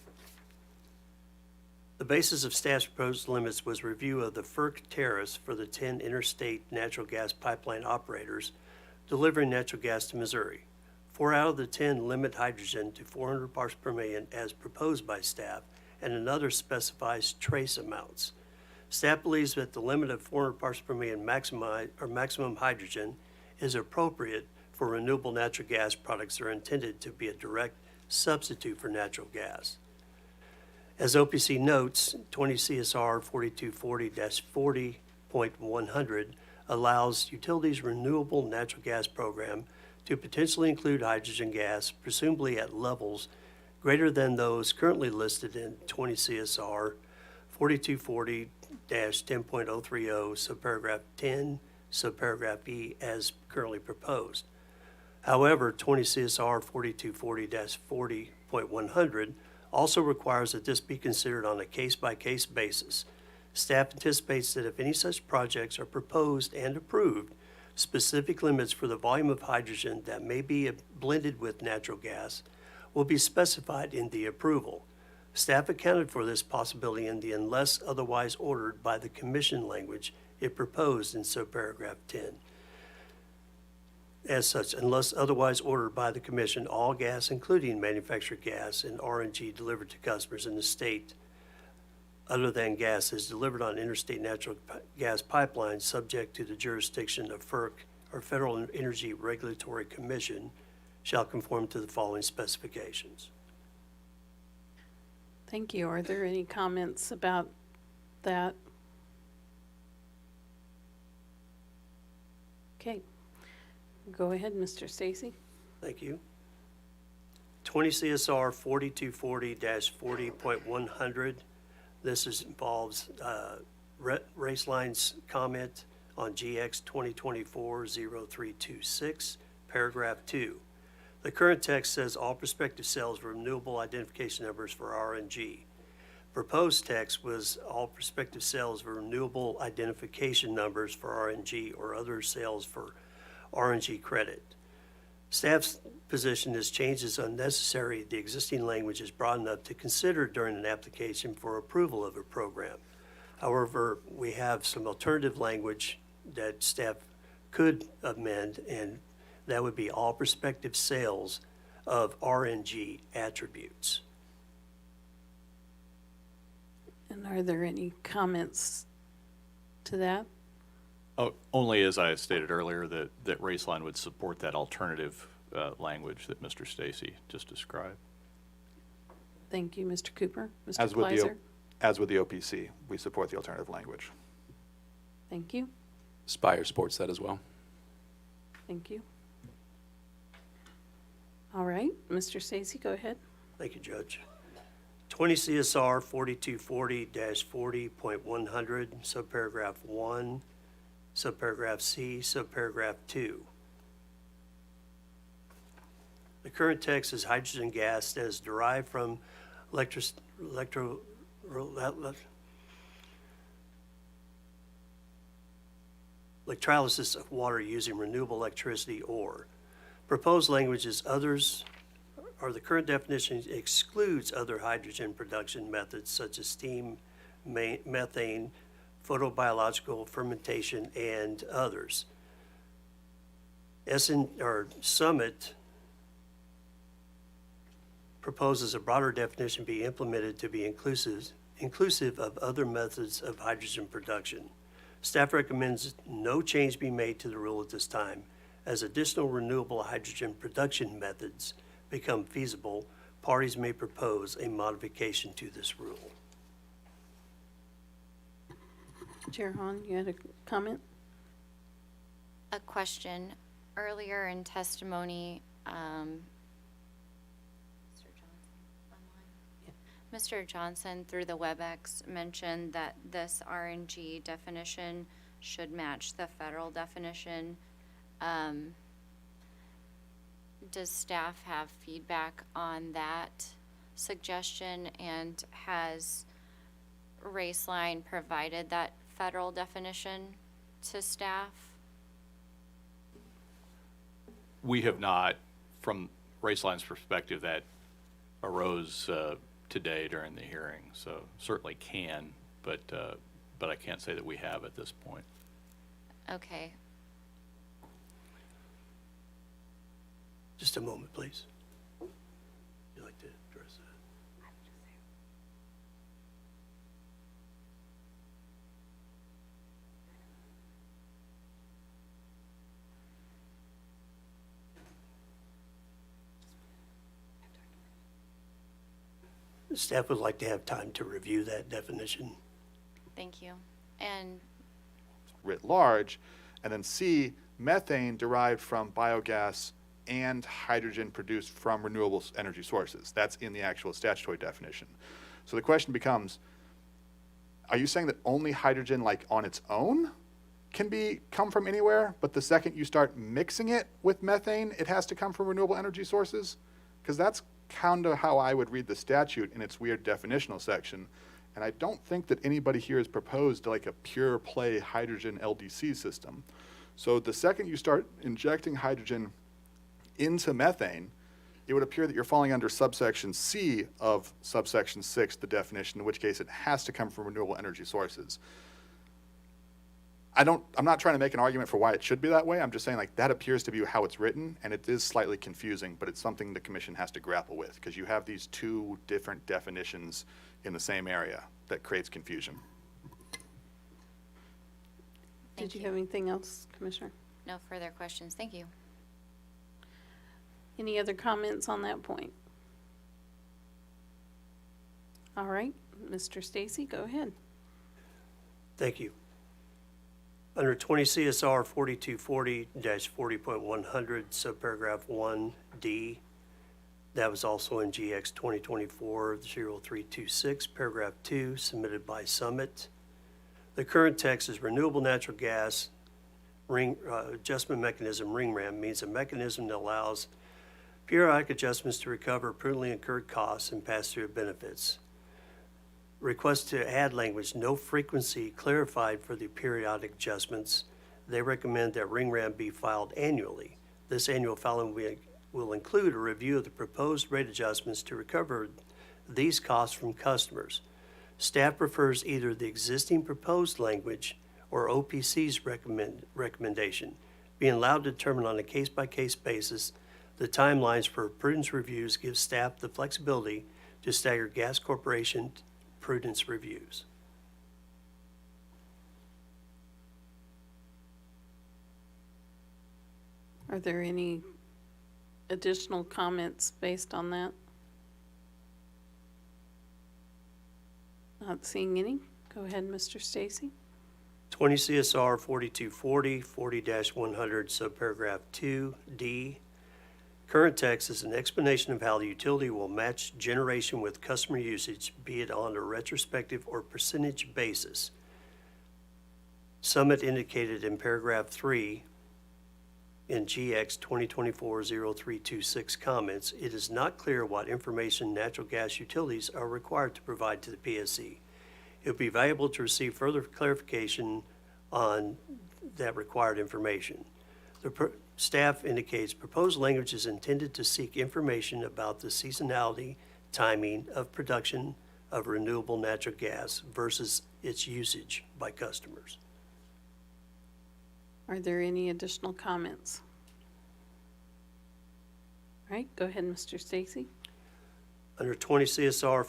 The basis of staff's proposed limits was review of the FERC tariffs for the 10 interstate natural gas pipeline operators delivering natural gas to Missouri. 4 out of the 10 limit hydrogen to 400 parts per million as proposed by staff, and another specifies trace amounts. Staff believes that the limit of 400 parts per million maximum hydrogen is appropriate for renewable natural gas products that are intended to be a direct substitute for natural gas. As OPC notes, 20 CSR 4240-40.100 allows utilities' renewable natural gas program to potentially include hydrogen gas, presumably at levels greater than those currently listed in 20 CSR 4240-10.030, subparagraph 10, subparagraph E, as currently proposed. However, 20 CSR 4240-40.100 also requires that this be considered on a case-by-case basis. Staff anticipates that if any such projects are proposed and approved, specific limits for the volume of hydrogen that may be blended with natural gas will be specified in the approval. Staff accounted for this possibility in the unless otherwise ordered by the Commission language it proposed in subparagraph 10. As such, unless otherwise ordered by the Commission, all gas, including manufactured gas and RNG delivered to customers in the state other than gas, is delivered on interstate natural gas pipelines subject to the jurisdiction of FERC or Federal Energy Regulatory Commission shall conform to the following specifications. Thank you. Are there any comments about that? Okay. Go ahead, Mr. Stacy. Thank you. 20 CSR 4240-40.100. This involves Raceline's comment on GX 2024-0326, paragraph 2. The current text says all prospective sales of renewable identification numbers for RNG. Proposed text was all prospective sales of renewable identification numbers for RNG or other sales for RNG credit. Staff's position is change is unnecessary. The existing language is broad enough to consider during an application for approval of a program. However, we have some alternative language that staff could amend, and that would be all prospective sales of RNG attributes. And are there any comments to that? Oh, only as I stated earlier, that Raceline would support that alternative language that Mr. Stacy just described. Thank you, Mr. Cooper. Mr. As with Kleiser? as with the OPC, we support the alternative language. Thank you. Spire supports that as well. Thank you. All right, Mr. Stacy, go ahead. Thank you, Judge. 20 CSR 4240-40.100, subparagraph 1, subparagraph C, subparagraph 2. The current text is hydrogen gas that is derived from electrolysis of water using renewable electricity or. Proposed language is others, or the current definition excludes other hydrogen production methods such as steam, methane, photobiological fermentation, and others. Summit proposes a broader definition be implemented to be inclusive of other methods of hydrogen production. Staff recommends no change be made to the rule at this time. As additional renewable hydrogen production methods become feasible, parties may propose a modification to this rule. Chair Hahn, you had a comment? A question. Earlier in testimony, Mr. Johnson, through the WebEx, mentioned that this RNG definition should match the federal definition. Does staff have feedback on that suggestion, and has Raceline provided that federal definition to staff? We have not, from Raceline's perspective, that arose today during the hearing, so certainly can, but I can't say that we have at this point. Okay. Just a moment, please. Would you like to address that? Staff would like to have time to review that definition. Thank you. And Writ large, and then C, methane derived from biogas and hydrogen produced from renewable energy sources. That's in the actual statutory definition. So the question becomes, are you saying that only hydrogen, like on its own, can come from anywhere, but the second you start mixing it with methane, it has to come from renewable energy sources? Because that's kind of how I would read the statute in its weird definitional section. And I don't think that anybody here has proposed like a pure play hydrogen LDC system. So the second you start injecting hydrogen into methane, it would appear that you're falling under subsection C of subsection 6, the definition, in which case it has to come from renewable energy sources. I'm not trying to make an argument for why it should be that way. I'm just saying like that appears to be how it's written, and it is slightly confusing, but it's something the commission has to grapple with because you have these two different definitions in the same area that creates confusion. Did you have anything else, Commissioner? no further questions. Thank you. Any other comments on that point? All right, Mr. Stacy, go ahead. Thank you. Under 20 CSR 4240-40.100, subparagraph 1D, that was also in GX 2024-0326, paragraph 2, submitted by Summit. The current text is renewable natural gas adjustment mechanism, RINRAM, means a mechanism that allows periodic adjustments to recover prudently incurred costs and pass-through benefits. Request to add language, no frequency clarified for the periodic adjustments. They recommend that RINRAM be filed annually. This annual filing will include a review of the proposed rate adjustments to recover these costs from customers. Staff prefers either the existing proposed language or OPC's recommendation, being allowed to determine on a case-by-case basis. The timelines for prudence reviews give staff the flexibility to stagger gas corporation prudence reviews. Are there any additional comments based on that? Not seeing any. Go ahead, Mr. Stacy. 20 CSR 4240, 40-100, subparagraph 2D. Current text is an explanation of how the utility will match generation with customer usage, be it on a retrospective or percentage basis. Summit indicated in paragraph 3 in GX 2024-0326 comments, it is not clear what information natural gas utilities are required to provide to the PSC. It would be valuable to receive further clarification on that required information. The staff indicates proposed language is intended to seek information about the seasonality, timing of production of renewable natural gas versus its usage by customers. Are there any additional comments? All right, go ahead, Mr. Stacy. Under 20 CSR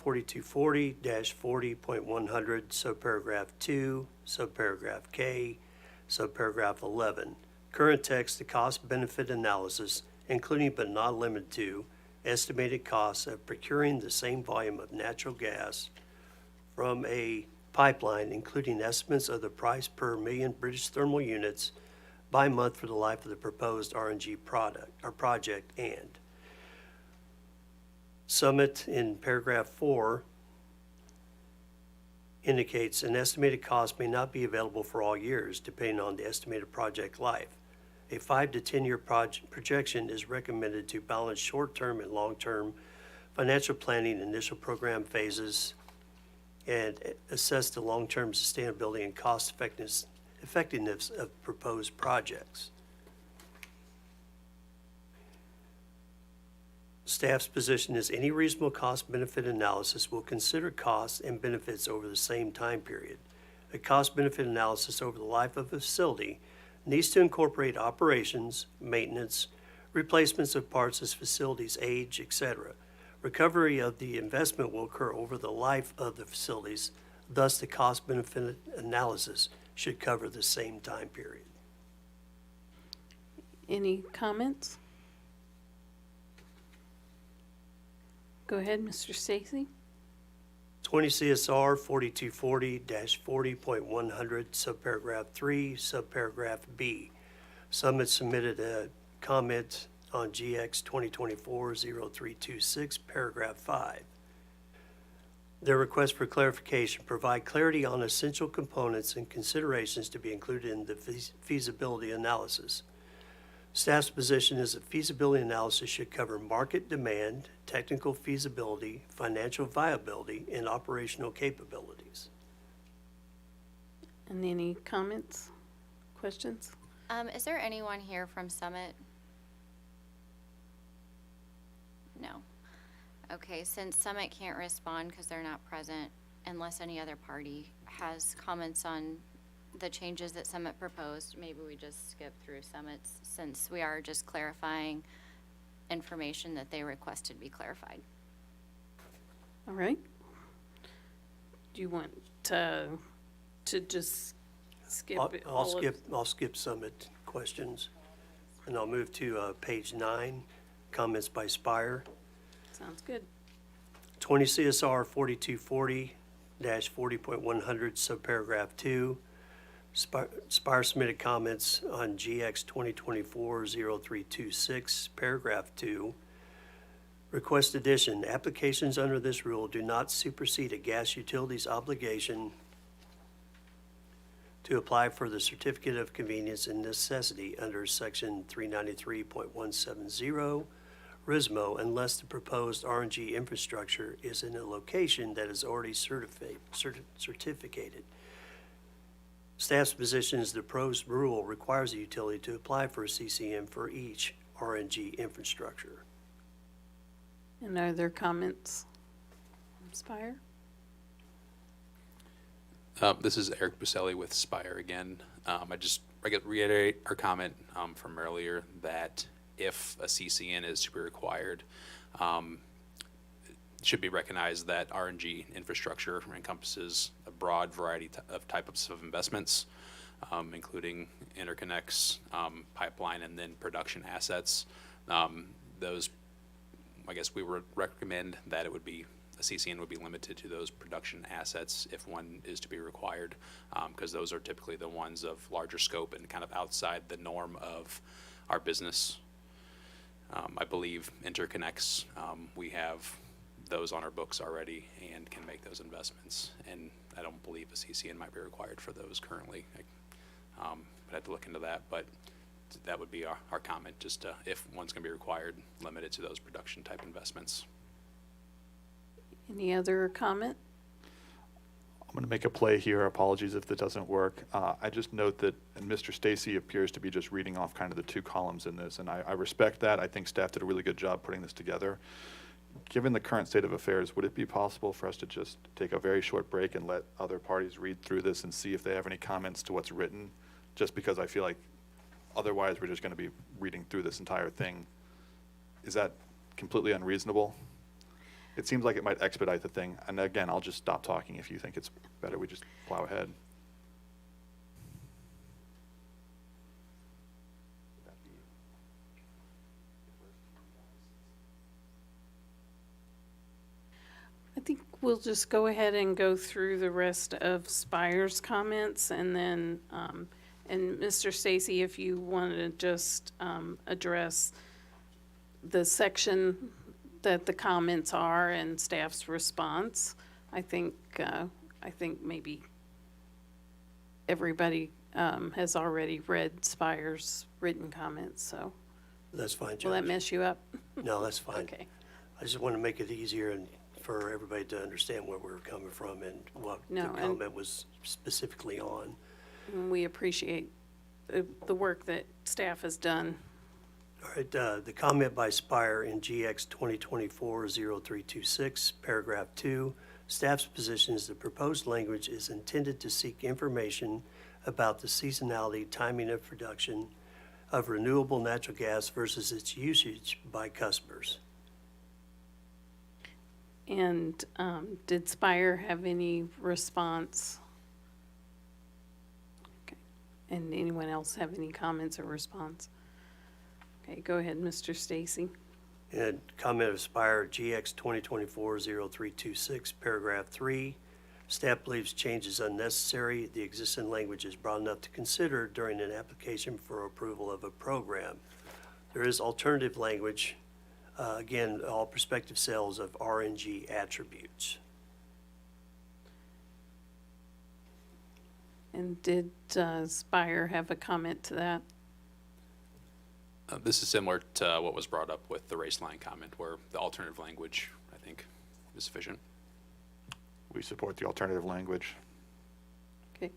4240-40.100, subparagraph 2, subparagraph K, subparagraph 11. Current text, the cost-benefit analysis, including but not limited to estimated costs of procuring the same volume of natural gas from a pipeline, including estimates of the price per million British thermal units by month for the life of the proposed RNG project, and Summit in paragraph 4 indicates an estimated cost may not be available for all years depending on the estimated project life. A 5 to 10 year projection is recommended to balance short-term and long-term financial planning, initial program phases, and assess the long-term sustainability and cost effectiveness of proposed projects. Staff's position is any reasonable cost-benefit analysis will consider costs and benefits over the same time period. A cost-benefit analysis over the life of a facility needs to incorporate operations, maintenance, replacements of parts as facilities age, etc. Recovery of the investment will occur over the life of the facilities, thus the cost-benefit analysis should cover the same time period. Any comments? Go ahead, Mr. Stacy. 20 CSR 4240-40.100, subparagraph 3, subparagraph B. Summit submitted a comment on GX 2024-0326, paragraph 5. Their request for clarification provide clarity on essential components and considerations to be included in the feasibility analysis. Staff's position is that feasibility analysis should cover market demand, technical feasibility, financial viability, and operational capabilities. And any comments, questions? Is there anyone here from Summit? No. Okay, since Summit can't respond because they're not present, unless any other party has comments on the changes that Summit proposed, maybe we just skip through Summit's, since we are just clarifying information that they requested be clarified. All right. Do you want to just skip it? I'll skip Summit questions, and I'll move to page 9, comments by Spire. Sounds good. 20 CSR 4240-40.100, subparagraph 2. Spire submitted comments on GX 2024-0326, paragraph 2. Request addition, applications under this rule do not supersede a gas utility's obligation to apply for the certificate of convenience and necessity under section 393.170 RISMO unless the proposed RNG infrastructure is in a location that is already certificated. Staff's position is the proposed rule requires the utility to apply for a CCM for each RNG infrastructure. And are there comments from Spire? This is Eric Buselli with Spire again. I get reiterate our comment from earlier that if a CCN is to be required, it should be recognized that RNG infrastructure encompasses a broad variety of types of investments. including interconnects, pipeline, and then production assets. Those, I guess we would recommend that it would be, a CCN would be limited to those production assets if one is to be required, because those are typically the ones of larger scope and kind of outside the norm of our business. I believe interconnects, we have those on our books already and can make those investments. And I don't believe a CCN might be required for those currently. I'd have to look into that, but that would be our comment, just if one's going to be required, limited to those production type investments. Any other comment? I'm going to make a play here. Apologies if that doesn't work. I just note that, and Mr. Stacy appears to be just reading off kind of the two columns in this, and I respect that. I think staff did a really good job putting this together. Given the current state of affairs, would it be possible for us to just take a very short break and let other parties read through this and see if they have any comments to what's written? Just because I feel like otherwise we're just going to be reading through this entire thing. Is that completely unreasonable? It seems like it might expedite the thing. And again, I'll just stop talking if you think it's better we just plow ahead. I think we'll just go ahead and go through the rest of Spire's comments, and then, and Mr. Stacy, if you want to just address the section that the comments are and staff's response. I think maybe everybody has already read Spire's written comments, so. That's fine, Judge. Will that mess you up? No, that's fine. Okay. I just want to make it easier and for everybody to understand where we're coming from and what the No, and- comment was specifically on. We appreciate the work that staff has done. All right, the comment by Spire in GX 2024-0326, paragraph 2, staff's position is the proposed language is intended to seek information about the seasonality, timing of production of renewable natural gas versus its usage by customers. And did Spire have any response? Okay. And anyone else have any comments or response? Okay, go ahead, Mr. Stacy. And comment of Spire GX 2024-0326, paragraph 3, staff believes change is unnecessary. The existing language is broad enough to consider during an application for approval of a program. There is alternative language. Again, all prospective sales of RNG attributes. And did Spire have a comment to that? This is similar to what was brought up with the race line comment, where the alternative language, I think, is sufficient. We support the alternative language. Okay.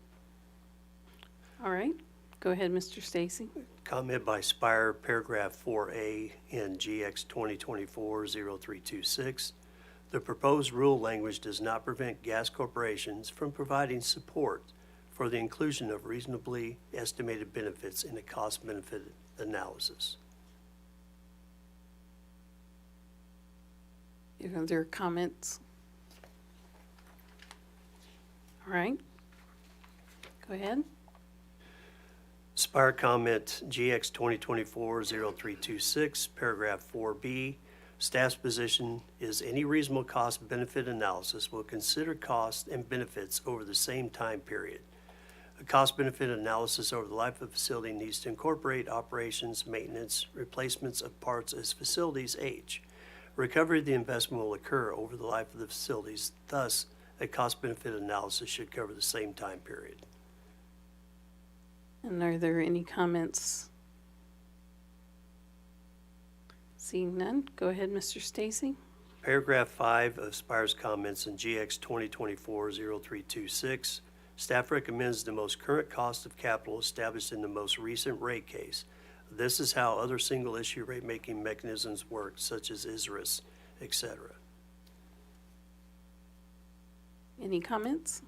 All right. Go ahead, Mr. Stacy. Comment by Spire, paragraph 4A in GX 2024-0326. The proposed rule language does not prevent gas corporations from providing support for the inclusion of reasonably estimated benefits in a cost-benefit analysis. Any other comments? All right. Go ahead. Spire comment GX 2024-0326, paragraph 4B. Staff's position is any reasonable cost-benefit analysis will consider costs and benefits over the same time period. A cost-benefit analysis over the life of the facility needs to incorporate operations, maintenance, replacements of parts as facilities age. Recovery of the investment will occur over the life of the facilities, thus a cost-benefit analysis should cover the same time period. And are there any comments? Seeing none, go ahead, Mr. Stacy. Paragraph 5 of Spire's comments in GX 2024-0326, staff recommends the most current cost of capital established in the most recent rate case. This is how other single-issue rate-making mechanisms work, such as ISRIS, etc. Any comments?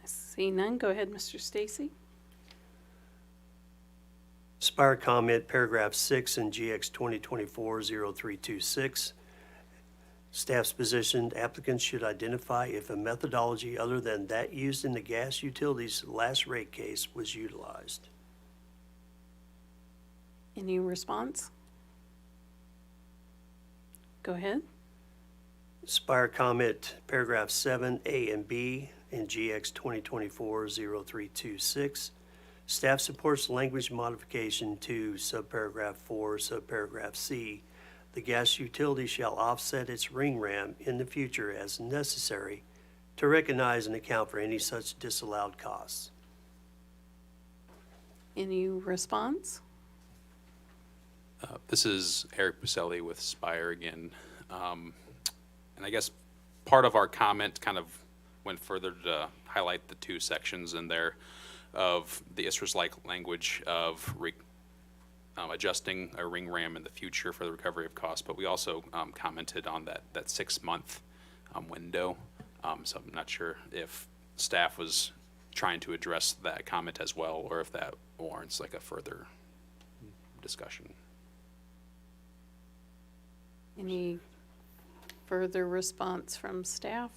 Seeing none, go ahead, Mr. Stacy. Spire comment, paragraph 6 in GX 2024-0326. Staff's position, applicants should identify if a methodology other than that used in the gas utilities last rate case was utilized. Any response? Go ahead. Spire comment, paragraph 7, A and B in GX 2024-0326. Staff supports language modification to subparagraph 4, subparagraph C. The gas utility shall offset its ring ram in the future as necessary to recognize and account for any such disallowed costs. Any response? This is Eric Buselli with Spire again. And I guess part of our comment kind of went further to highlight the two sections in there of the ISRS-like language of adjusting a ring ram in the future for the recovery of costs, but we also commented on that 6-month window. So I'm not sure if staff was trying to address that comment as well, or if that warrants like a further discussion. Any further response from staff?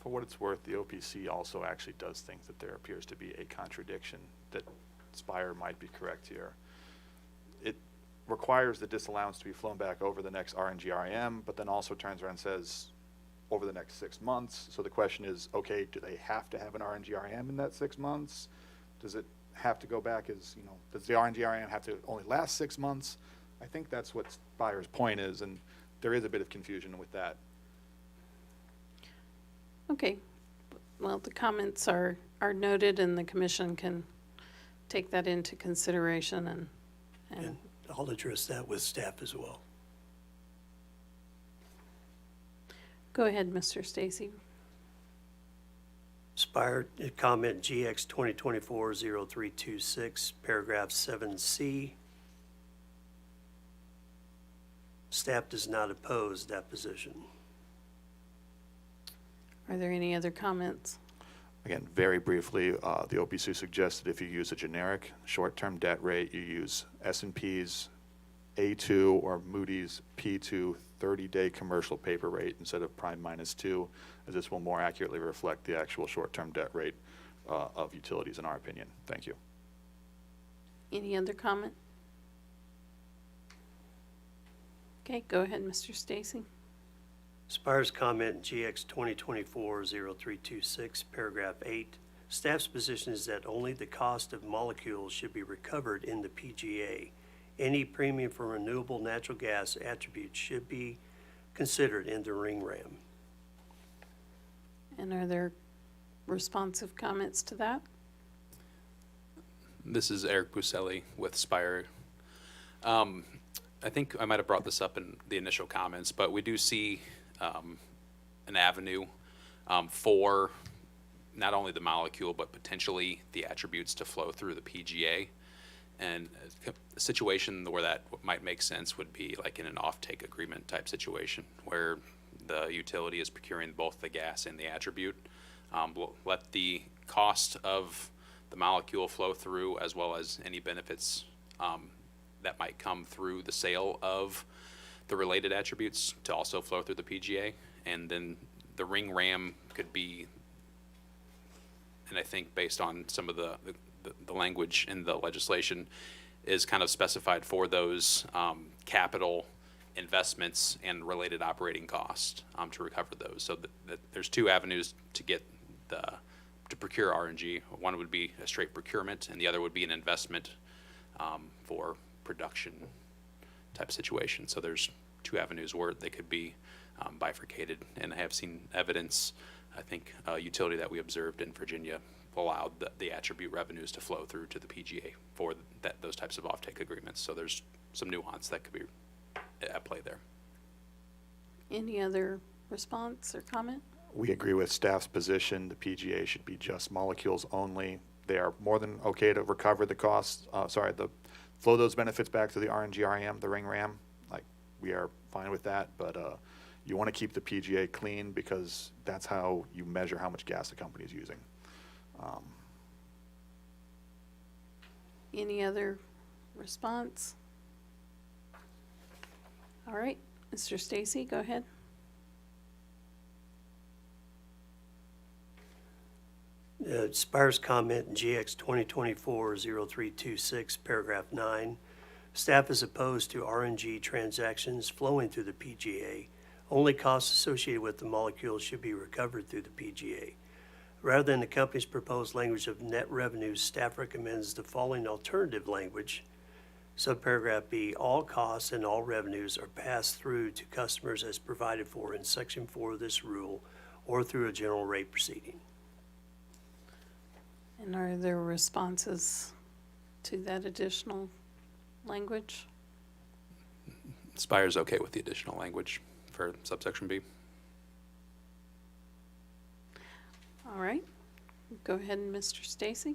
For what it's worth, the OPC also actually does think that there appears to be a contradiction, that Spire might be correct here. It requires the disallowance to be flown back over the next RNG-REM, but then also turns around and says over the next 6 months. So the question is, okay, do they have to have an RNG-REM in that 6 months? Does it have to go back as, you know, does the RNG-REM have to only last 6 months? I think that's what Spire's point is, and there is a bit of confusion with that. Okay, well, the comments are noted and the commission can take that into consideration and And I'll address that with staff as well. go ahead, Mr. Stacy. Spire comment GX 2024-0326, paragraph 7C. Staff does not oppose that position. Are there any other comments? Again, very briefly, the OPC suggested if you use a generic short-term debt rate, you use S&P's A2 or Moody's P2 30-day commercial paper rate instead of prime -2, as this will more accurately reflect the actual short-term debt rate of utilities, in our opinion. Thank you. Any other comment? Okay, go ahead, Mr. Stacy. Spire's comment GX 2024-0326, paragraph 8. Staff's position is that only the cost of molecules should be recovered in the PGA. Any premium for renewable natural gas attributes should be considered in the ring ram. And are there responsive comments to that? This is Eric Buselli with Spire. I think I might have brought this up in the initial comments, but we do see an avenue for not only the molecule, but potentially the attributes to flow through the PGA. And a situation where that might make sense would be like in an offtake agreement type situation where the utility is procuring both the gas and the attribute. We'll let the cost of the molecule flow through, as well as any benefits that might come through the sale of the related attributes to also flow through the PGA. And then the ring ram could be, and I think based on some of the language in the legislation, is kind of specified for those capital investments and related operating costs to recover those. So there's two avenues to get to procure RNG. One would be a straight procurement, and the other would be an investment for production type situation. So there's two avenues where they could be bifurcated, and I have seen evidence. I think a utility that we observed in Virginia allowed the attribute revenues to flow through to the PGA for those types of offtake agreements. So there's some nuance that could be at play there. Any other response or comment? We agree with staff's position. The PGA should be just molecules only. They are more than okay to recover the costs, flow those benefits back to the RNG-REM, the ring ram. Like, we are fine with that, but you want to keep the PGA clean because that's how you measure how much gas the company is using. Any other response? All right, Mr. Stacy, go ahead. Spire's comment in GX 2024-0326, paragraph 9. Staff is opposed to RNG transactions flowing through the PGA. Only costs associated with the molecule should be recovered through the PGA. Rather than the company's proposed language of net revenues, staff recommends the following alternative language. Subparagraph B, all costs and all revenues are passed through to customers as provided for in Section 4 of this rule or through a general rate proceeding. And are there responses to that additional language? Spire's okay with the additional language for subsection B. All right, go ahead, Mr. Stacy.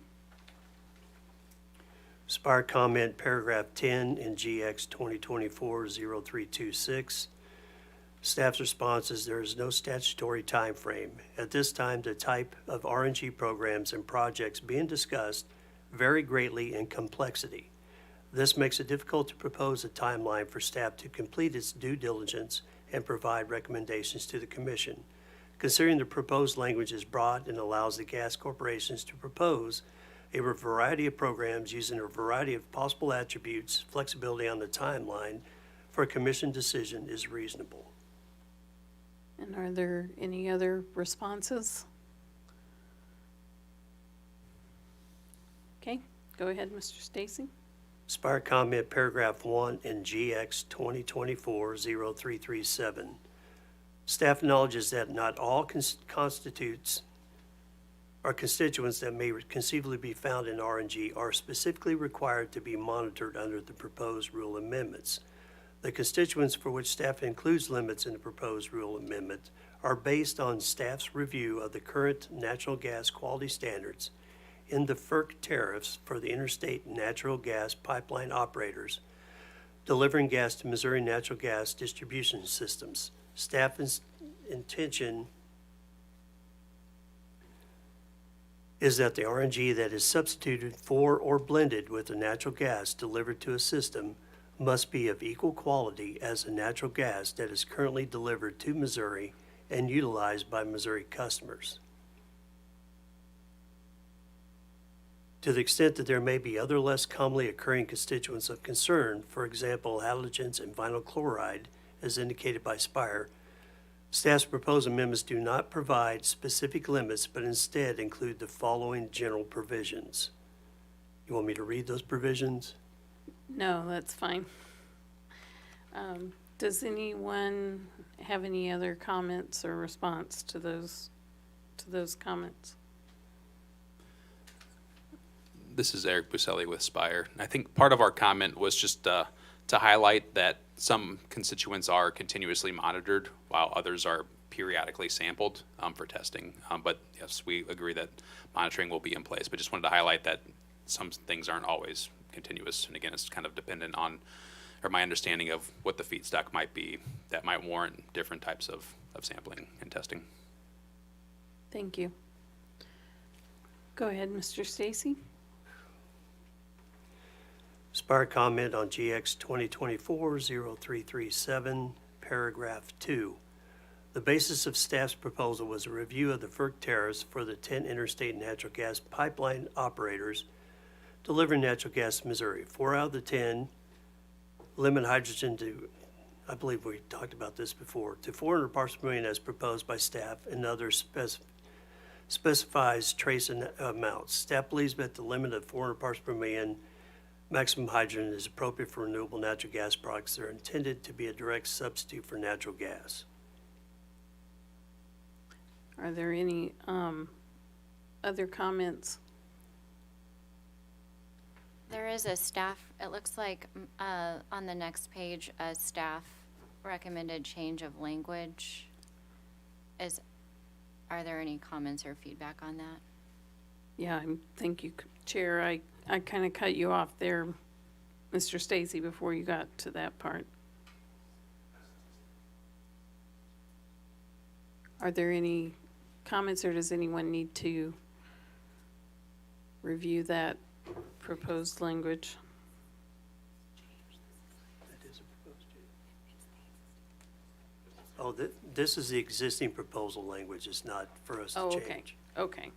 Spire comment paragraph 10 in GX 2024-0326. Staff's response is there is no statutory time frame. At this time, the type of RNG programs and projects being discussed vary greatly in complexity. This makes it difficult to propose a timeline for staff to complete its due diligence and provide recommendations to the Commission. Considering the proposed language is broad and allows the gas corporations to propose a variety of programs using a variety of possible attributes, flexibility on the timeline for a Commission decision is reasonable. And are there any other responses? Okay, go ahead, Mr. Stacy. Spire comment paragraph 1 in GX 2024-0337. Staff acknowledges that not all constituents that may conceivably be found in RNG are specifically required to be monitored under the proposed rule amendments. The constituents for which staff includes limits in the proposed rule amendment are based on staff's review of the current natural gas quality standards in the FERC tariffs for the interstate natural gas pipeline operators delivering gas to Missouri natural gas distribution systems. Staff's intention is that the RNG that is substituted for or blended with the natural gas delivered to a system must be of equal quality as the natural gas that is currently delivered to Missouri and utilized by Missouri customers. To the extent that there may be other less commonly occurring constituents of concern, for example, halogens and vinyl chloride, as indicated by Spire, staff's proposed amendments do not provide specific limits, but instead include the following general provisions. You want me to read those provisions? No, that's fine. Does anyone have any other comments or response to those comments? This is Eric Buselli with Spire. I think part of our comment was just to highlight that some constituents are continuously monitored while others are periodically sampled for testing. But yes, we agree that monitoring will be in place, but just wanted to highlight that some things aren't always continuous. And again, it's kind of dependent on, or my understanding of what the feedstock might be that might warrant different types of sampling and testing. Thank you. Go ahead, Mr. Stacy. Spire comment on GX 2024-0337, paragraph 2. The basis of staff's proposal was a review of the FERC tariffs for the 10 interstate natural gas pipeline operators delivering natural gas to Missouri. 4 out of the 10 limit hydrogen to, I believe we talked about this before, to 400 parts per million as proposed by staff, and others specifies trace amounts. Staff believes that the limit of 400 parts per million maximum hydrogen is appropriate for renewable natural gas products that are intended to be a direct substitute for natural gas. Are there any other comments? There is a staff, it looks like on the next page, a staff recommended change of language. Are there any comments or feedback on that? Yeah, thank you, Chair. I kind of cut you off there, Mr. Stacy, before you got to that part. Are there any comments, or does anyone need to review that proposed language? That is a proposed change. Oh, this is the existing proposal language. It's not for us to Oh, change. okay, okay.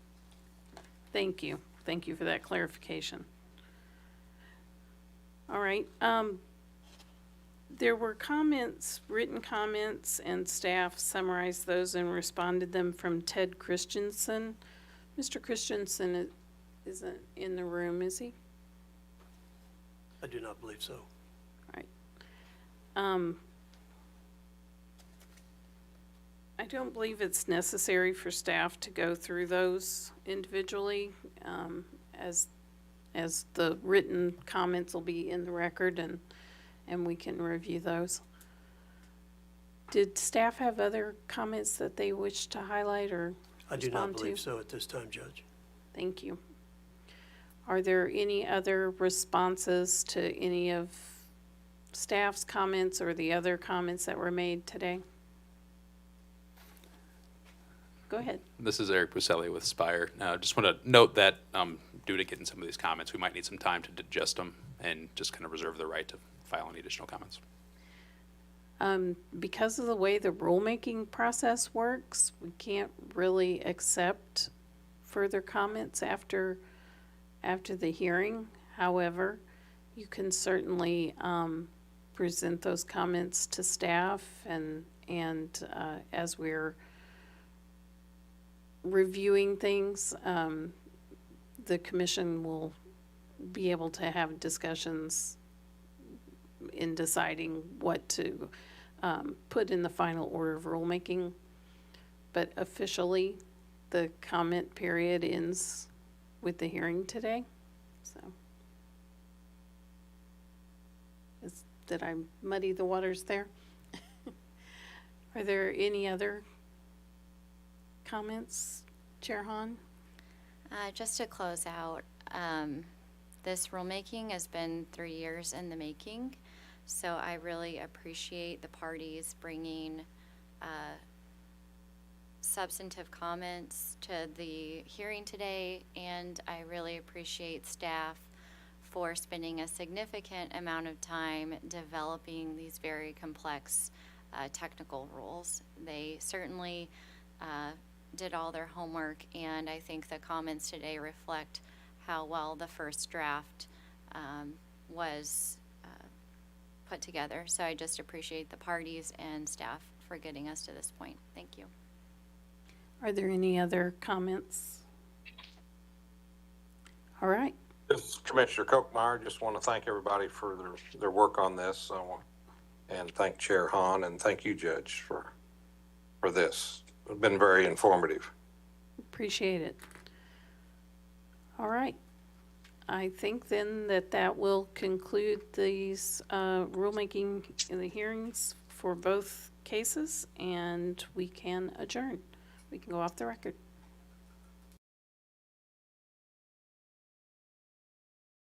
Thank you. Thank you for that clarification. All right, there were comments, written comments, and staff summarized those and responded them from Ted Christensen. Mr. Christensen isn't in the room, is he? I do not believe so. All right. I don't believe it's necessary for staff to go through those individually, as the written comments will be in the record and we can review those. Did staff have other comments that they wish to highlight or I do not respond to? believe so at this time, Judge. Thank you. Are there any other responses to any of staff's comments or the other comments that were made today? Go ahead. This is Eric Buselli with Spire. Just want to note that due to getting some of these comments, we might need some time to digest them and just kind of reserve the right to file any additional comments. Because of the way the rulemaking process works, we can't really accept further comments after the hearing. However, you can certainly present those comments to staff and as we're reviewing things, the commission will be able to have discussions in deciding what to put in the final order of rulemaking. But officially, the comment period ends with the hearing today. So, did I muddy the waters there? Are there any other comments, Chair Hahn? Just to close out, this rulemaking has been 3 years in the making, so I really appreciate the parties bringing substantive comments to the hearing today, and I really appreciate staff for spending a significant amount of time developing these very complex technical rules. They certainly did all their homework, and I think the comments today reflect how well the first draft was put together. So I just appreciate the parties and staff for getting us to this point. Thank you. Are there any other comments? All right. This is Commissioner Kochmeyer. Just want to thank everybody for their work on this. And thank Chair Hahn and thank you, Judge, for this. It's been very informative. Appreciate it. All right. I think then that will conclude these rulemaking in the hearings for both cases, and we can adjourn. We can go off the record.